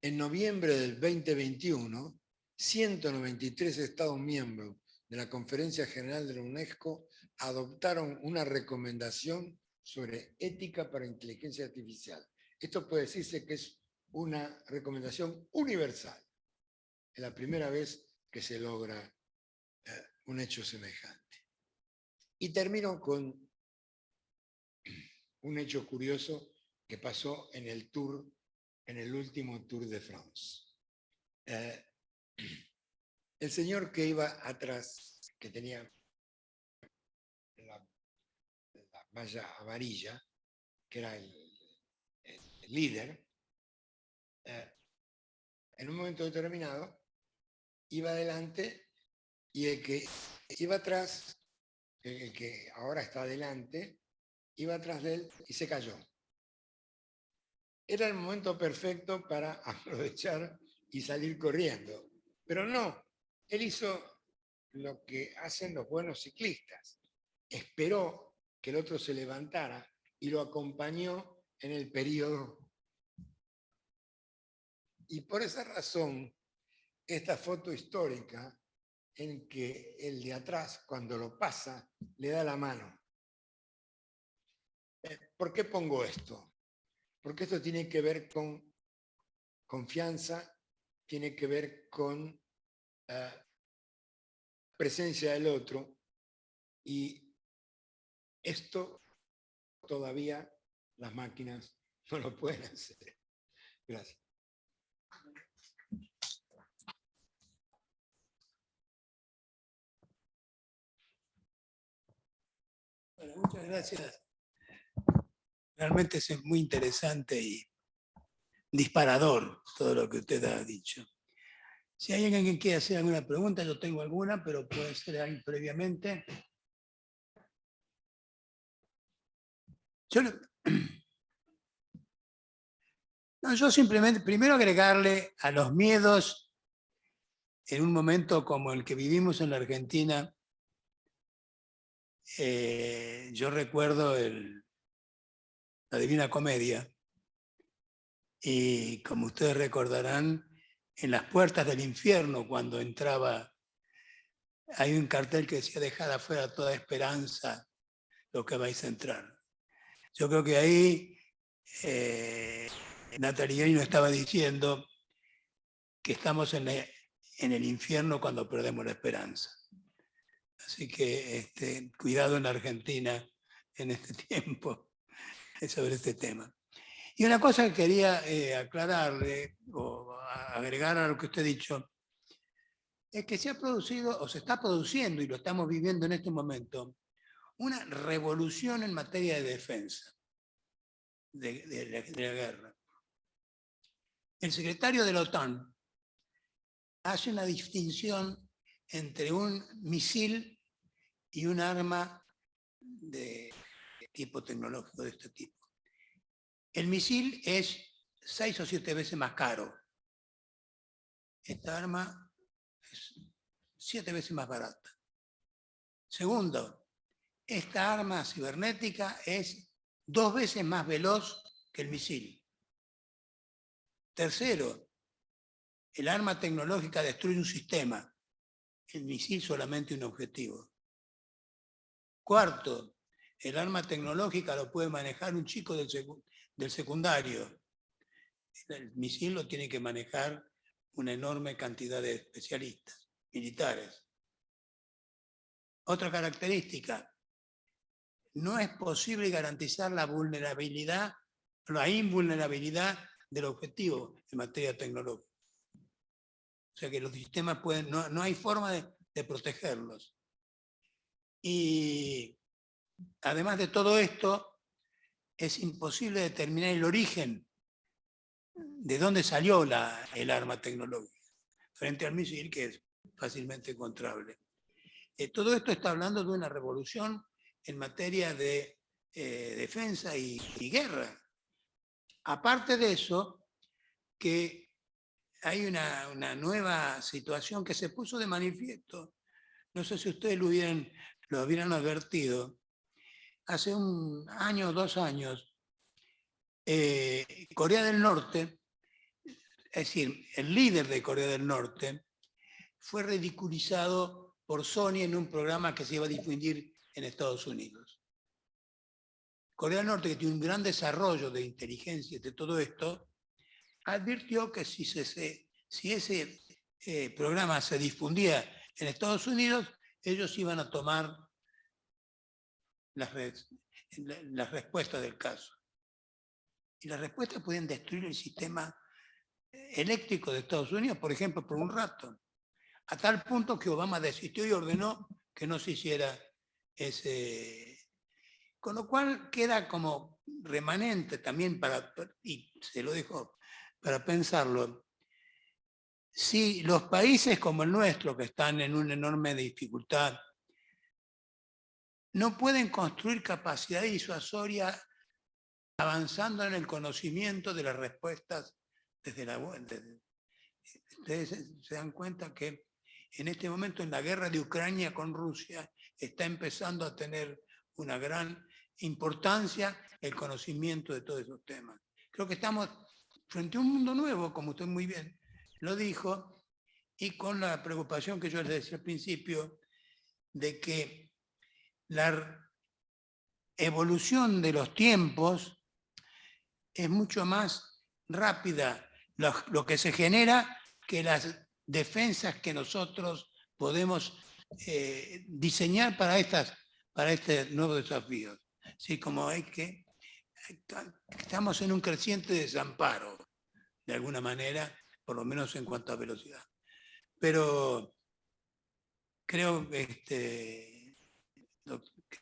en noviembre del 2021, 193 Estados miembros de la Conferencia General de la UNESCO adoptaron una recomendación sobre ética para inteligencia artificial. Esto puede decirse que es una recomendación universal. Es la primera vez que se logra un hecho semejante. Y termino con un hecho curioso que pasó en el tour, en el último Tour de France. El señor que iba atrás, que tenía la malla amarilla, que era el líder, en un momento determinado iba adelante y el que iba atrás, el que ahora está adelante, iba atrás de él y se cayó. Era el momento perfecto para aprovechar y salir corriendo. Pero no, él hizo lo que hacen los buenos ciclistas. Esperó que el otro se levantara y lo acompañó en el periodo. Y por esa razón, esta foto histórica en que el de atrás, cuando lo pasa, le da la mano. ¿Por qué pongo esto? Porque esto tiene que ver con confianza, tiene que ver con presencia del otro, y esto todavía las máquinas no lo pueden hacer. Gracias. Bueno, muchas gracias. Realmente es muy interesante y disparador todo lo que usted ha dicho. Si hay alguien que quiera hacer alguna pregunta, yo tengo alguna, pero puede ser ahí previamente. Yo simplemente, primero agregarle a los miedos en un momento como el que vivimos en la Argentina. Yo recuerdo la Divina Comedia, y como ustedes recordarán, en las puertas del infierno, cuando entraba, hay un cartel que decía: dejad afuera toda esperanza, lo que vais a entrar. Yo creo que ahí Natalia Guerino estaba diciendo que estamos en el infierno cuando perdemos la esperanza. Así que cuidado en la Argentina en este tiempo sobre este tema. Y una cosa que quería aclararle o agregar a lo que usted ha dicho, es que se ha producido o se está produciendo, y lo estamos viviendo en este momento, una revolución en materia de defensa de la guerra. El secretario de la OTAN hace una distinción entre un misil y un arma de tipo tecnológico de este tipo. El misil es 6 o 7 veces más caro. Esta arma es 7 veces más barata. Segundo, esta arma cibernética es 2 veces más veloz que el misil. Tercero, el arma tecnológica destruye un sistema, el misil solamente un objetivo. Cuarto, el arma tecnológica lo puede manejar un chico del secundario. El misil lo tiene que manejar una enorme cantidad de especialistas militares. Otra característica, no es posible garantizar la vulnerabilidad, la invulnerabilidad del objetivo en materia tecnológica. O sea que los sistemas no hay forma de protegerlos. Y además de todo esto, es imposible determinar el origen de dónde salió el arma tecnológica frente al misil, que es fácilmente encontrable. Todo esto está hablando de una revolución en materia de defensa y guerra. Aparte de eso, que hay una nueva situación que se puso de manifiesto. No sé si ustedes lo hubieran advertido. Hace 1 año o 2 años, Corea del Norte, es decir, el líder de Corea del Norte, fue ridiculizado por Sony en un programa que se iba a difundir en Estados Unidos. Corea del Norte, que tiene un gran desarrollo de inteligencia de todo esto, advirtió que si ese programa se difundía en Estados Unidos, ellos iban a tomar las respuestas del caso. Y las respuestas pueden destruir el sistema eléctrico de Estados Unidos, por ejemplo, por un rato. A tal punto que Obama desistió y ordenó que no se hiciera ese. Con lo cual queda como remanente también y se lo dejo para pensarlo, si los países como el nuestro, que están en una enorme dificultad, no pueden construir capacidad disuasoria avanzando en el conocimiento de las respuestas desde la web. Ustedes se dan cuenta que en este momento en la guerra de Ucrania con Rusia está empezando a tener una gran importancia el conocimiento de todos esos temas. Creo que estamos frente a un mundo nuevo, como usted muy bien lo dijo, y con la preocupación que yo les decía al principio, de que la evolución de los tiempos es mucho más rápida lo que se genera que las defensas que nosotros podemos diseñar para este nuevo desafío. Sí, como estamos en un creciente desamparo, de alguna manera, por lo menos en cuanto a velocidad. Pero creo que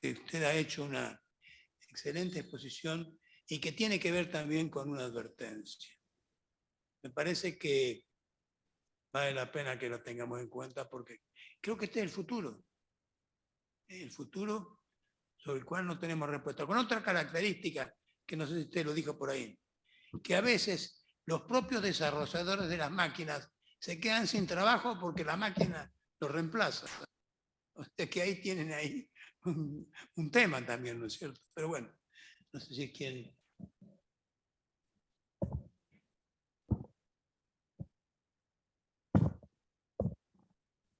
usted ha hecho una excelente exposición y que tiene que ver también con una advertencia. Me parece que vale la pena que lo tengamos en cuenta porque creo que este es el futuro sobre el cual no tenemos respuesta. Con otra característica, que no sé si usted lo dijo por ahí, que a veces los propios desarrolladores de las máquinas se quedan sin trabajo porque la máquina los reemplaza. O sea que ahí tienen un tema también, ¿no es cierto? Pero bueno, no sé si quieren.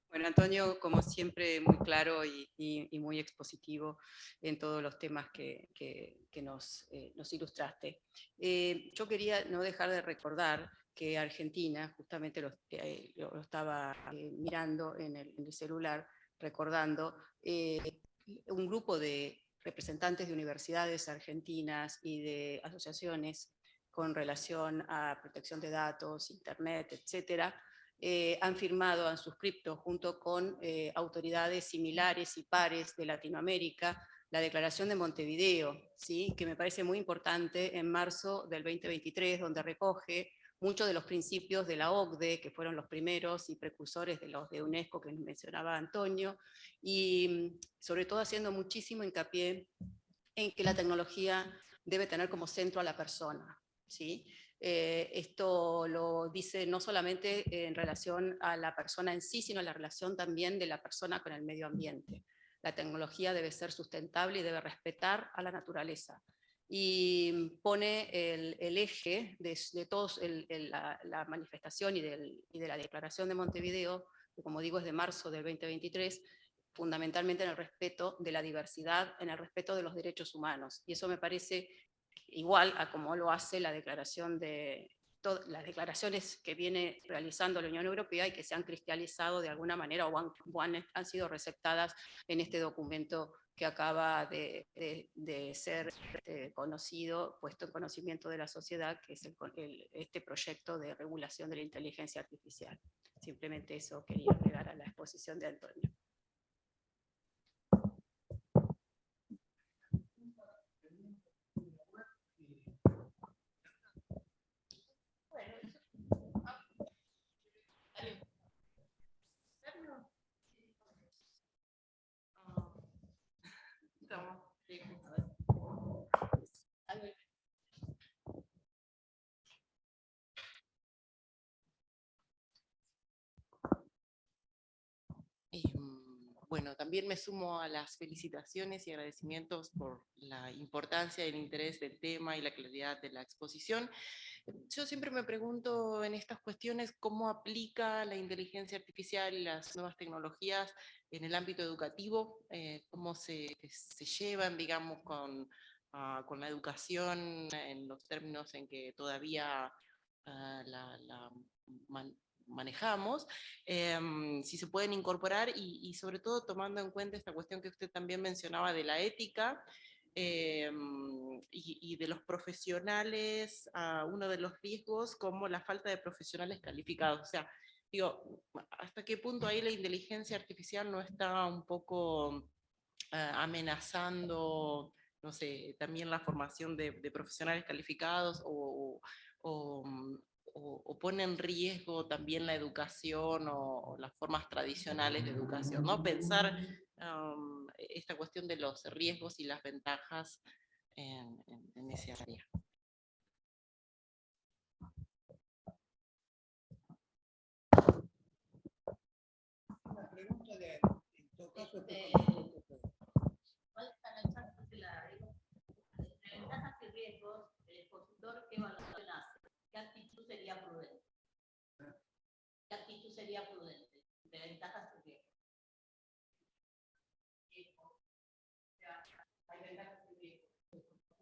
Bueno, Bueno, Antonio, como siempre, muy claro y muy expositivo en todos los temas que nos ilustraste. Yo quería no dejar de recordar que Argentina, justamente lo estaba mirando en el celular, recordando, un grupo de representantes de universidades argentinas y de asociaciones con relación a protección de datos, internet, etcétera, han firmado, han suscrito junto con autoridades similares y pares de Latinoamérica la Declaración de Montevideo, ¿sí? Que me parece muy importante, en marzo del 2023, donde recoge muchos de los principios de la OCDE, que fueron los primeros y precursores de los de UNESCO que mencionaba Antonio, y sobre todo haciendo muchísimo hincapié en que la tecnología debe tener como centro a la persona, ¿sí? Esto lo dice no solamente en relación a la persona en sí, sino a la relación también de la persona con el medio ambiente. La tecnología debe ser sustentable y debe respetar a la naturaleza. Y pone el eje de todos la manifestación y de la Declaración de Montevideo, que como digo es de marzo del 2023, fundamentalmente en el respeto de la diversidad, en el respeto de los derechos humanos. Y eso me parece igual a como lo hace la declaración las declaraciones que viene realizando la Unión Europea y que se han cristalizado de alguna manera o han sido receptadas en este documento que acaba de ser conocido, puesto en conocimiento de la sociedad, que es este proyecto de regulación de la inteligencia artificial. Simplemente eso quería agregar a la exposición de Antonio. Bueno, también me sumo a las felicitaciones y agradecimientos por la importancia y el interés del tema y la claridad de la exposición. Yo siempre me pregunto en estas cuestiones cómo aplica la inteligencia artificial y las nuevas tecnologías en el ámbito educativo, cómo se llevan, digamos, con la educación en los términos en que todavía la manejamos, si se pueden incorporar y sobre todo tomando en cuenta esta cuestión que usted también mencionaba de la ética y de los profesionales, uno de los riesgos como la falta de profesionales calificados. O sea, digo, ¿hasta qué punto ahí la inteligencia artificial no está un poco amenazando, no sé, también la formación de profesionales calificados o pone en riesgo también la educación o las formas tradicionales de educación, ¿no? Pensar esta cuestión de los riesgos y las ventajas en ese área. Una pregunta de ¿Cuáles analizan entre ventajas y riesgos del expositor? ¿Qué evaluación hace? ¿Qué actitud sería prudente? ¿Qué actitud sería prudente de ventajas y riesgos? Hay ventajas y riesgos.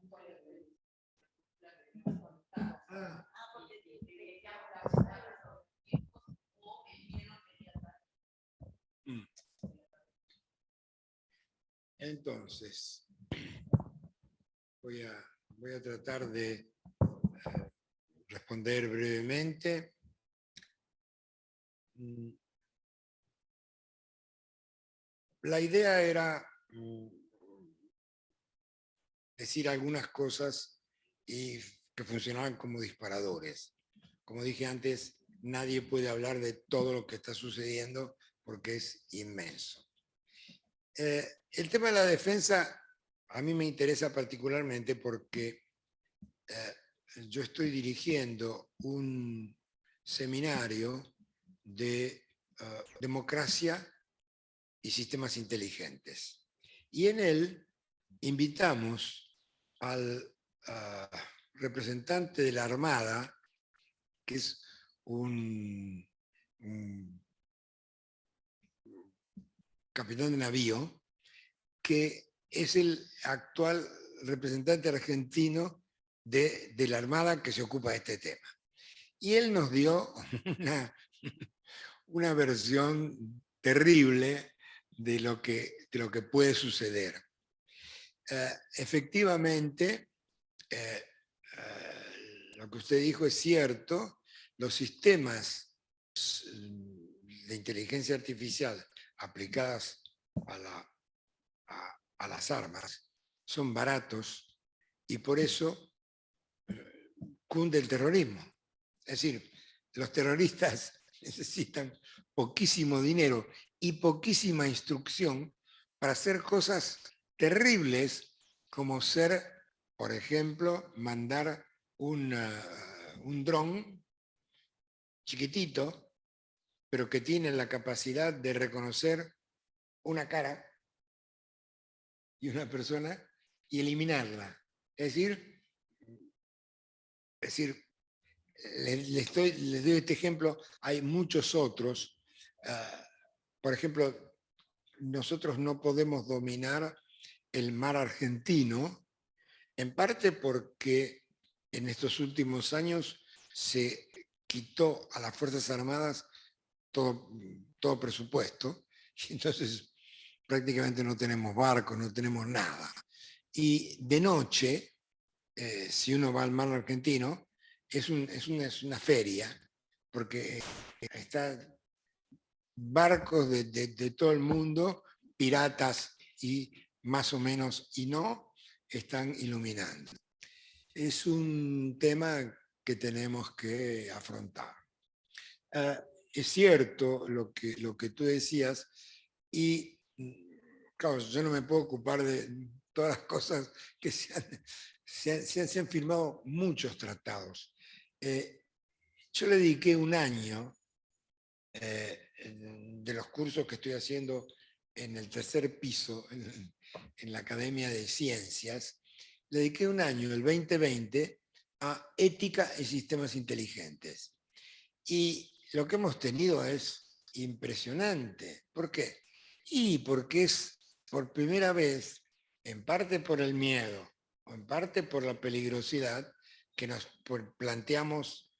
Porque decíamos la ventaja sobre riesgos o el miedo inmediato. Entonces, voy a tratar de responder brevemente. La idea era decir algunas cosas y que funcionaban como disparadores. Como dije antes, nadie puede hablar de todo lo que está sucediendo porque es inmenso. El tema de la defensa a mí me interesa particularmente porque yo estoy dirigiendo un seminario de democracia y sistemas inteligentes. Y en él invitamos al representante de la Armada, que es un capitán de navío, que es el actual representante argentino de la Armada que se ocupa de este tema. Y él nos dio una versión terrible de lo que puede suceder. Efectivamente, lo que usted dijo es cierto, los sistemas de inteligencia artificial aplicadas a las armas son baratos y por eso cunde el terrorismo. Es decir, los terroristas necesitan poquísimo dinero y poquísima instrucción para hacer cosas terribles como ser, por ejemplo, mandar un dron chiquitito, pero que tiene la capacidad de reconocer una cara y una persona y eliminarla. Es decir, les doy este ejemplo, hay muchos otros. Por ejemplo, nosotros no podemos dominar el mar argentino, en parte porque en estos últimos años se quitó a las Fuerzas Armadas todo presupuesto, y entonces prácticamente no tenemos barcos, no tenemos nada. Y de noche, si uno va al mar argentino, es una feria, porque están barcos de todo el mundo, piratas y más o menos, y no, están iluminando. Es un tema que tenemos que afrontar. Es cierto lo que tú decías, y claro, yo no me puedo ocupar de todas las cosas que se han firmado muchos tratados. Yo le dediqué un año de los cursos que estoy haciendo en el tercer piso, en la Academia de Ciencias, le dediqué un año, el 2020, a ética y sistemas inteligentes. Y lo que hemos tenido es impresionante. ¿Por qué? Y porque es por primera vez, en parte por el miedo, o en parte por la peligrosidad, que nos planteamos,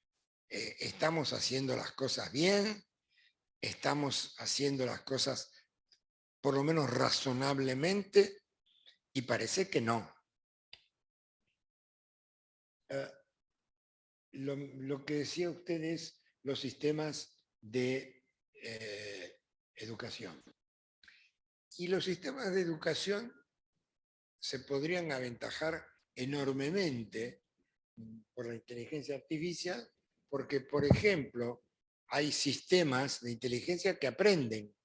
estamos haciendo las cosas bien, estamos haciendo las cosas por lo menos razonablemente, y parece que no. Lo que decía usted es los sistemas de educación. Y los sistemas de educación se podrían aventajar enormemente por la inteligencia artificial, porque, por ejemplo, hay sistemas de inteligencia que aprenden.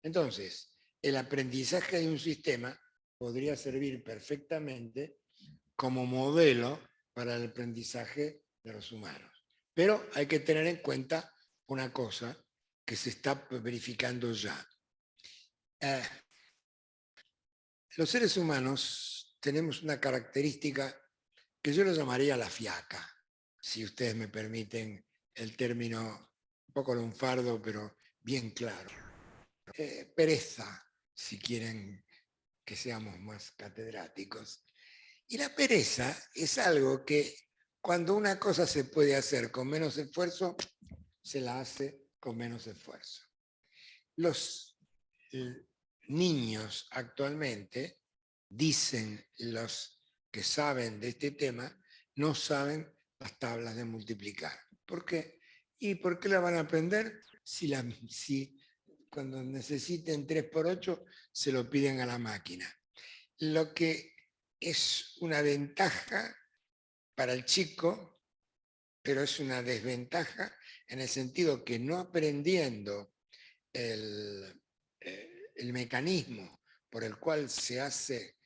Entonces, el aprendizaje de un sistema podría servir perfectamente como modelo para el aprendizaje de los humanos. Pero hay que tener en cuenta una cosa que se está verificando ya. Los seres humanos tenemos una característica que yo lo llamaría la fiaca, si ustedes me permiten el término un poco lunfardo, pero bien claro. Pereza, si quieren que seamos más catedráticos. Y la pereza es algo que cuando una cosa se puede hacer con menos esfuerzo, se la hace con menos esfuerzo. Los niños actualmente, dicen los que saben de este tema, no saben las tablas de multiplicar. ¿Por qué? ¿Y por qué la van a aprender si cuando necesiten 3 por 8 se lo piden a la máquina? Lo que es una ventaja para el chico, pero es una desventaja en el sentido que no aprendiendo el mecanismo por el cual se hace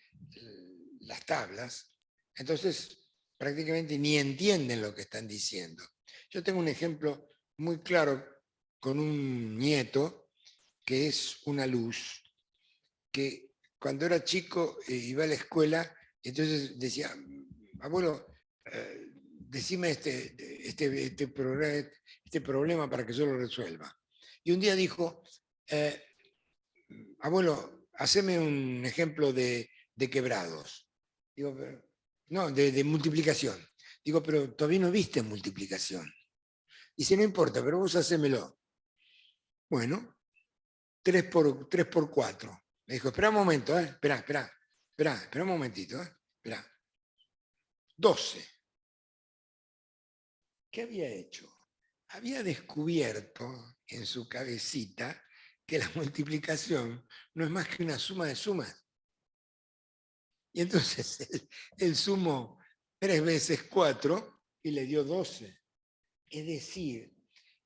las tablas, entonces prácticamente ni entienden lo que están diciendo. Yo tengo un ejemplo muy claro con un nieto que es una luz, que cuando era chico iba a la escuela, entonces decía, abuelo, decime este problema para que yo lo resuelva. Y un día dijo, abuelo, haceme un ejemplo de quebrados. Digo, no, de multiplicación. Digo, pero todavía no viste multiplicación. Dice, no importa, pero vos hacémelo. Bueno, 3 por 4. Me dijo, espera un momento, espera un momentito, espera. 12. ¿Qué había hecho? Había descubierto en su cabecita que la multiplicación no es más que una suma de sumas. Y entonces él sumó 3 veces 4 y le dio 12. Es decir,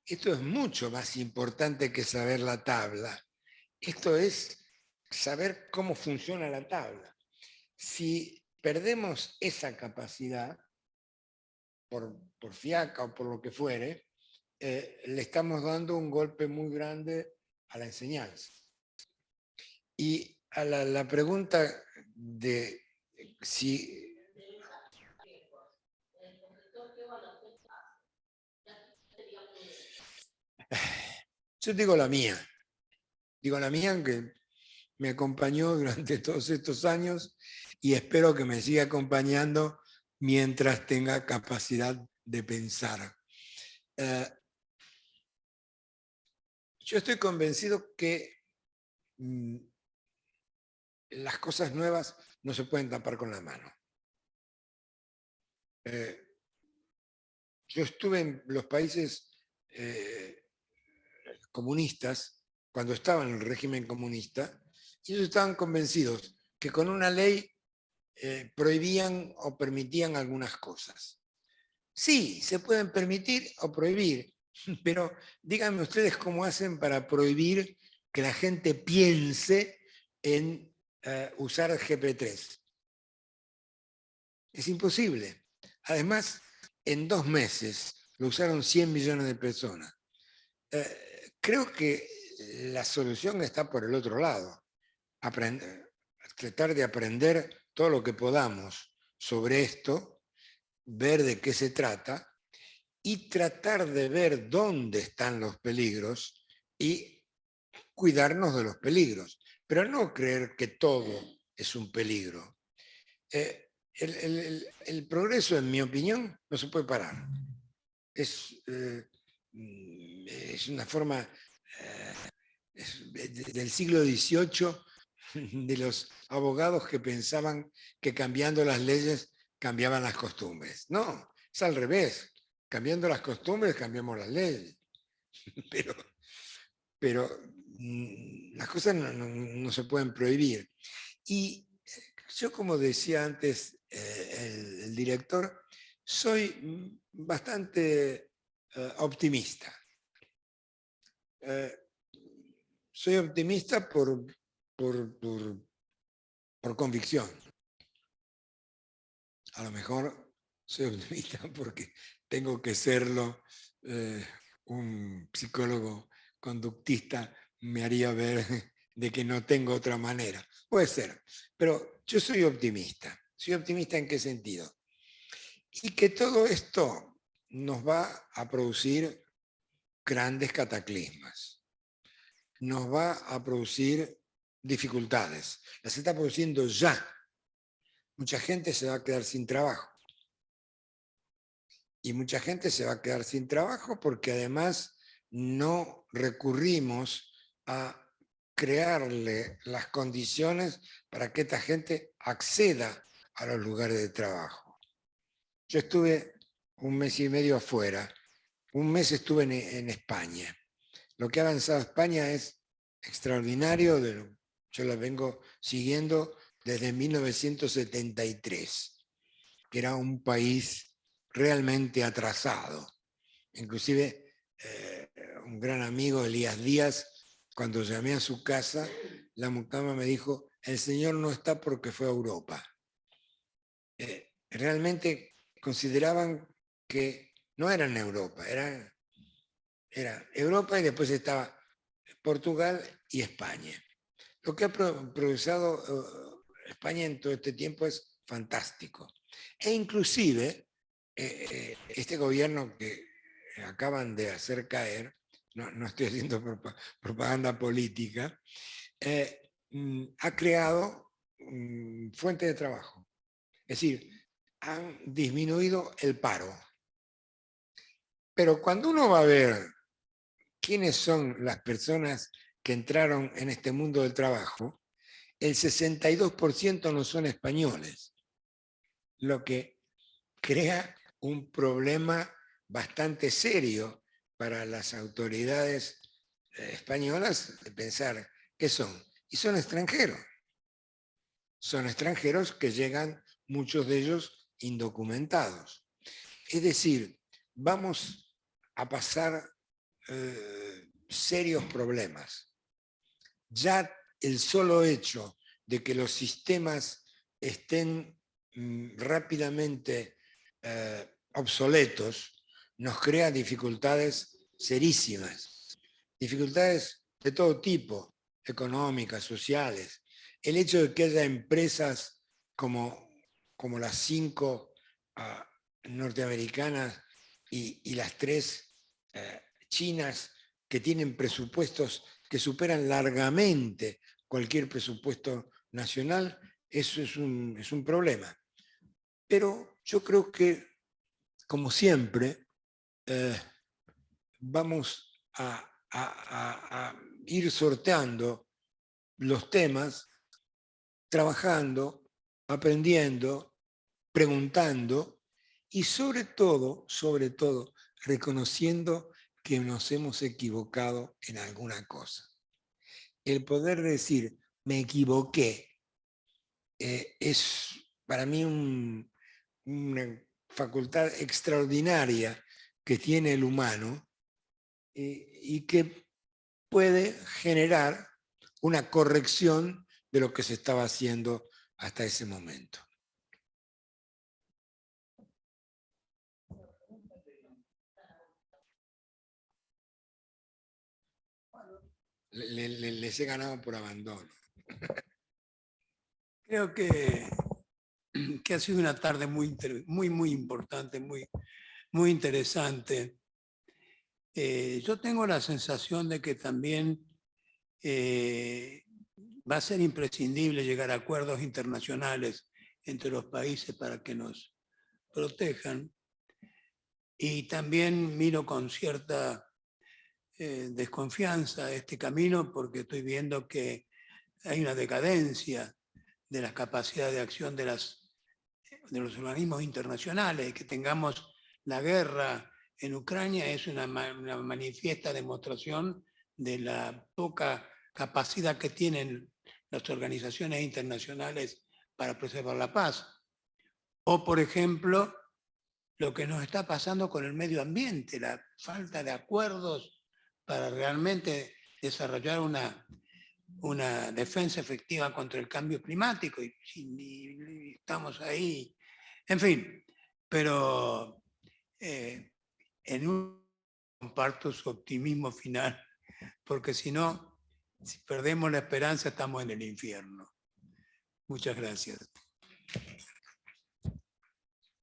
esto es mucho más importante que saber la tabla. Esto es saber cómo funciona la tabla. Si perdemos esa capacidad, por fiaca o por lo que fuere, le estamos dando un golpe muy grande a la enseñanza. Y a la pregunta de si... Yo digo la mía, que me acompañó durante todos estos años y espero que me siga acompañando mientras tenga capacidad de pensar. Yo estoy convencido que las cosas nuevas no se pueden tapar con la mano. Yo estuve en los países comunistas, cuando estaban en el régimen comunista, y ellos estaban convencidos que con una ley prohibían o permitían algunas cosas. Sí, se pueden permitir o prohibir, pero díganme ustedes cómo hacen para prohibir que la gente piense en usar GP3. Es imposible. Además, en 2 meses lo usaron 100 millones de personas. Creo que la solución está por el otro lado. Tratar de aprender todo lo que podamos sobre esto, ver de qué se trata y tratar de ver dónde están los peligros y cuidarnos de los peligros, pero no creer que todo es un peligro. El progreso, en mi opinión, no se puede parar. Es una forma del siglo XVIII de los abogados que pensaban que cambiando las leyes cambiaban las costumbres. No, es al revés. Cambiando las costumbres cambiamos las leyes. Pero las cosas no se pueden prohibir. Y yo, como decía antes el director, soy bastante optimista. Soy optimista por convicción. A lo mejor soy optimista porque tengo que serlo. Un psicólogo conductista me haría ver de que no tengo otra manera. Puede ser, pero yo soy optimista. ¿Soy optimista en qué sentido? Y que todo esto nos va a producir grandes cataclismas. Nos va a producir dificultades. Las está produciendo ya. Mucha gente se va a quedar sin trabajo. Y mucha gente se va a quedar sin trabajo porque además no recurrimos a crearle las condiciones para que esta gente acceda a los lugares de trabajo. Yo estuve 1 mes y medio afuera. 1 mes estuve en España. Lo que ha avanzado España es extraordinario. Yo la vengo siguiendo desde 1973, que era un país realmente atrasado. Inclusive un gran amigo, Elías Díaz, cuando llamé a su casa, la mucama me dijo, el señor no está porque fue a Europa. Realmente consideraban que no era en Europa, era Europa y después estaba Portugal y España. Lo que ha progresado España en todo este tiempo es fantástico. E inclusive este gobierno que acaban de hacer caer, no estoy haciendo propaganda política, ha creado fuente de trabajo. Es decir, han disminuido el paro. Pero cuando uno va a ver quiénes son las personas que entraron en este mundo del trabajo, el 62% no son españoles, lo que crea un problema bastante serio para las autoridades españolas de pensar qué son. Y son extranjeros. Son extranjeros que llegan, muchos de ellos indocumentados. Es decir, vamos a pasar serios problemas. Ya el solo hecho de que los sistemas estén rápidamente obsoletos nos crea dificultades serísimas, dificultades de todo tipo, económicas, sociales. El hecho de que haya empresas como las 5 norteamericanas y las 3 chinas que tienen presupuestos que superan largamente cualquier presupuesto nacional, eso es un problema. Pero yo creo que, como siempre, vamos a ir sorteando los temas, trabajando, aprendiendo, preguntando y sobre todo, reconociendo que nos hemos equivocado en alguna cosa. El poder decir, me equivoqué, es para mí una facultad extraordinaria que tiene el humano y que puede generar una corrección de lo que se estaba haciendo hasta ese momento. Les he ganado por abandono. Creo que ha sido una tarde muy importante, muy interesante. Yo tengo la sensación de que también va a ser imprescindible llegar a acuerdos internacionales entre los países para que nos protejan. Y también miro con cierta desconfianza este camino porque estoy viendo que hay una decadencia de las capacidades de acción de los organismos internacionales. Que tengamos la guerra en Ucrania es una manifiesta demostración de la poca capacidad que tienen las organizaciones internacionales para preservar la paz. O, por ejemplo, lo que nos está pasando con el medio ambiente, la falta de acuerdos para realmente desarrollar una defensa efectiva contra el cambio climático. Y estamos ahí. En fin, pero comparto su optimismo final, porque si no, si perdemos la esperanza, estamos en el infierno. Muchas gracias.